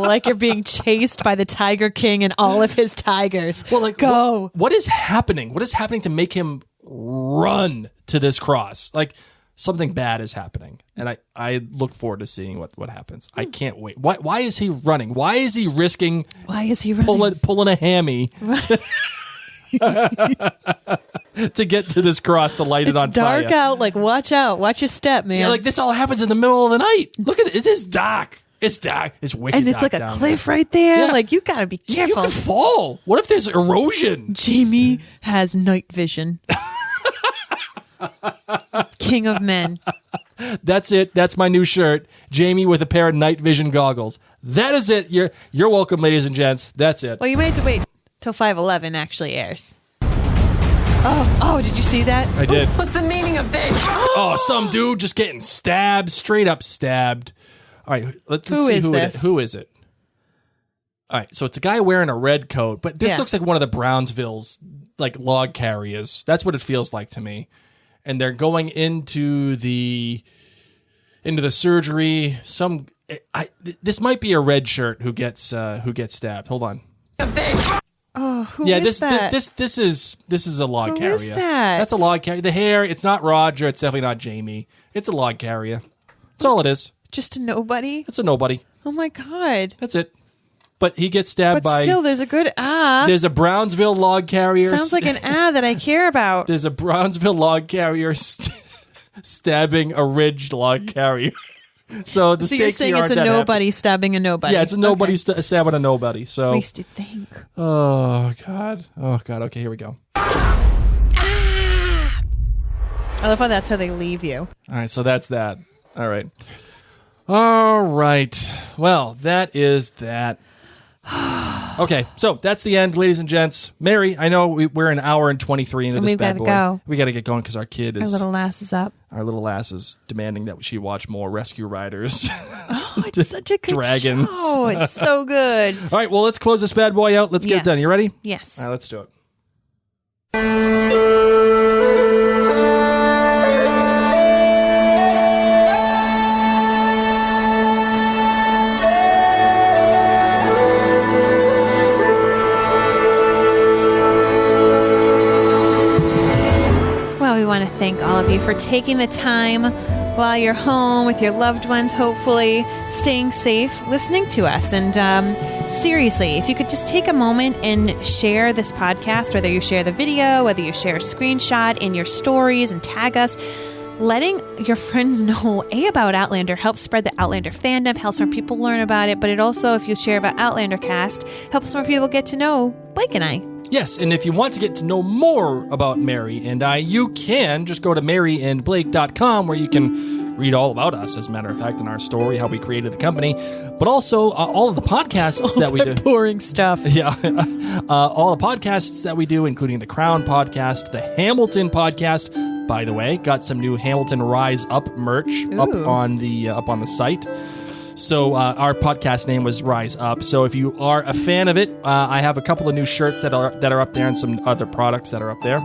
Like you're being chased by the Tiger King and all of his tigers. Well, like, go. What is happening? What is happening to make him run to this cross? Like something bad is happening, and I look forward to seeing what happens. I can't wait. Why is he running? Why is he risking? Why is he running? Pulling a hammy? To get to this cross to light it on fire. Dark out. Like, watch out. Watch your step, man. Yeah, like this all happens in the middle of the night. Look at it. It is dark. It's dark. It's wicked and it's dark like a down cliff there. right there. Yeah. Like, you gotta be careful. You could fall. What if there's erosion? Jamie has night vision. King of men. That's it. That's my new shirt. Jamie with a pair of night vision goggles. That is it. You're welcome, ladies and gents. That's it. Well, you might have to wait till 511 actually airs. Oh, did you see that? I did. What's the meaning of this? Oh, some dude just getting stabbed, straight up stabbed. All right, let's see who is it. All right, so it's a guy wearing a red coat, but this looks like one of the Brownsville's like log carriers. That's what it feels like to me. And they're going into the surgery. This might be a red shirt who gets stabbed. Hold on. Oh, who is that? This is a log carrier. Who is that? That's a log carrier. The hair, it's not Roger. It's definitely not Jamie. It's a log carrier. That's all it is. Just a nobody? It's a nobody. Oh my God. That's it. But he gets stabbed by... But still, there's a good There's a Brownsville log carrier. Sounds like an that I care about. There's a Brownsville log carrier stabbing a ridged log carrier. So the so you're stakes saying here it's a aren't that nobody happy. stabbing a nobody. Yeah, it's a nobody stabbing a nobody. So at least you think. Oh God. Okay, here we go. I love how that's how they leave you. All right, so that's that. All right. Well, that is that. Okay, so that's the end, ladies and gents. Mary, I know we're an hour and 23 into this bad boy. We've got to go. We got to get going because our kid is... Our little lass is up. Our little lass is demanding that she watch more Rescue Riders. Oh, it's such a good Dragons. show. It's so good. All right, well, let's close this bad boy out. Let's get it done. You ready? Yes. All right, let's do it. We want to thank all of you for taking the time while you're home with your loved ones, hopefully staying safe, listening to us. And seriously, if you could just take a moment and share this podcast, whether you share the video, whether you share a screenshot in your stories and tag us, letting your friends know about Outlander helps spread the Outlander fandom, helps more people learn about it, but it also, if you share about Outlander Cast, helps more people get to know Blake and I. Yes, and if you want to get to know more about Mary and I, you can just go to maryandblake.com where you can read all about us, as a matter of fact, in our story, how we created the company, but also all of the podcasts that we do. Boring stuff. Yeah. All the podcasts that we do, including the Crown podcast, the Hamilton podcast. By the way, got some new Hamilton Rise Up merch up on the site. So our podcast name was Rise Up. So if you are a fan of it, I have a couple of new shirts that are up there and some other products that are up there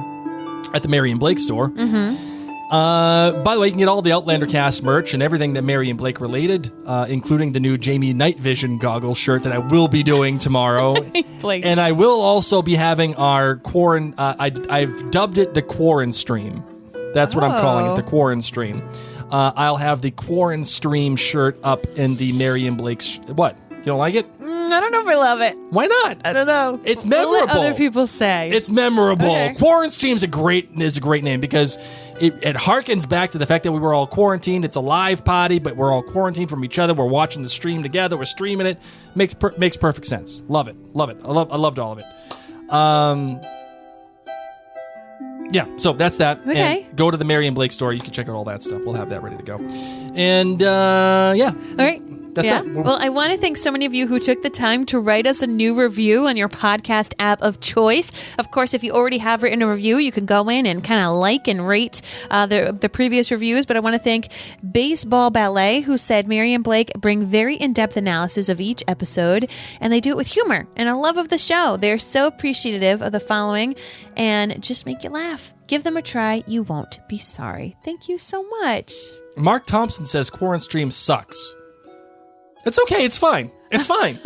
at the Mary and Blake store. Mm-hmm. By the way, you can get all the Outlander Cast merch and everything that Mary and Blake related, including the new Jamie Night Vision goggle shirt that I will be doing tomorrow. And I will also be having our I've dubbed it the Quarren Stream. That's what I'm calling it, the Quarren Stream. I'll have the Quarren Stream shirt up in the Mary and Blake... What? You don't like it? I don't know if I love it. Why not? I don't know. It's memorable. I'll let other people say. It's memorable. Okay. Quarren Stream is a great name because it harkens back to the fact that we were all quarantined. It's a live party, but we're all quarantined from each other. We're watching the stream together. We're streaming it. Makes perfect sense. Love it. Love it. I loved all of it. Yeah, so that's that. Okay. And go to the Mary and Blake store. You can check out all that stuff. We'll have that ready to go. And, yeah. All right. That's it. Well, I want to thank so many of you who took the time to write us a new review on your podcast app of choice. Of course, if you already have written a review, you can go in and kind of like and rate the previous reviews. But I want to thank Baseball Ballet, who said Mary and Blake bring very in-depth analysis of each episode, and they do it with humor and a love of the show. They're so appreciative of the following and just make you laugh. Give them a try. You won't be sorry. Thank you so much. Mark Thompson says Quarren Stream sucks. It's okay. It's fine. It's fine.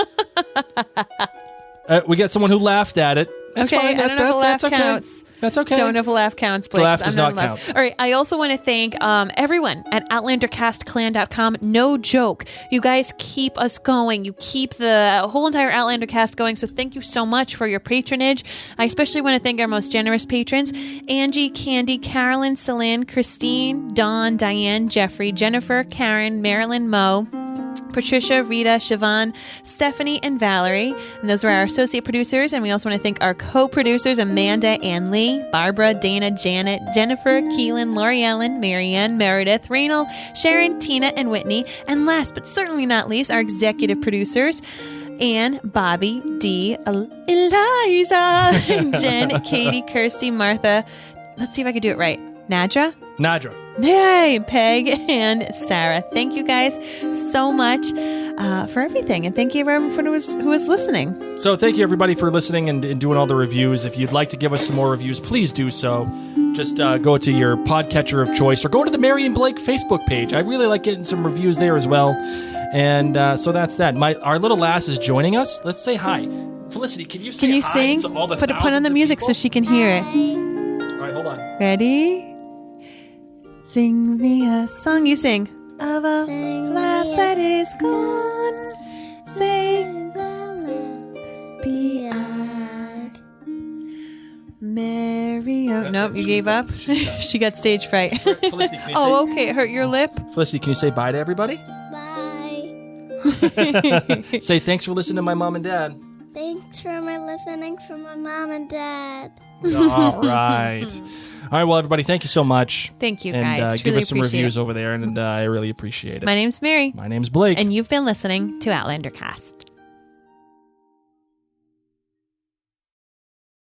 We got someone who laughed at it. That's okay, fine. I don't know if a laugh counts. That's okay. Don't know if a laugh counts, Blake. The laugh does not count. All right, I also want to thank everyone at OutlanderCastClan.com. No joke. You guys keep us going. You keep the whole entire Outlander cast going, so thank you so much for your patronage. I especially want to thank our most generous patrons, Angie, Candy, Carolyn, Celine, Christine, Dawn, Diane, Jeffrey, Jennifer, Karen, Marilyn, Mo, Patricia, Rita, Siobhan, Stephanie, and Valerie. And those were our associate producers. And we also want to thank our co-producers, Amanda, Anne-Leigh, Barbara, Dana, Janet, Jennifer, Keelin, Lori Ellen, Marianne, Meredith, Raynel, Sharon, Tina, and Whitney. And last but certainly not least, our executive producers, Anne, Bobbi, Dee, Eliza, Jenn, Katy, Kirstie, Martha. Let's see if I can do it right. Nadra? Yay! Peg and Sara. Thank you guys so much for everything. And thank you everyone who was listening. So thank you everybody for listening and doing all the reviews. If you'd like to give us some more reviews, please do so. Just go to your podcatcher of choice or go to the Mary and Blake Facebook page. I really like getting some reviews there as well. And so that's that. Our little lass is joining us. Let's say hi. Felicity, can you say hi sing? to all the Put on the music so she can hear it. All right, hold on. Ready? Sing me a song. You sing. Of a lass that is gone, sing beyond Mary. Nope, you gave up. She got stage fright. Felicity, can you okay, it hurt your lip. Felicity, can you say bye to everybody? Bye. Say thanks for listening to my mom and dad. Thanks for listening from my mom and dad. All right. All right, well, everybody, thank you so much. Thank you, and, guys. give Truly us some appreciate reviews it. over there, and I really appreciate it. My name's Mary. My name's Blake. And you've been listening to Outlander Cast.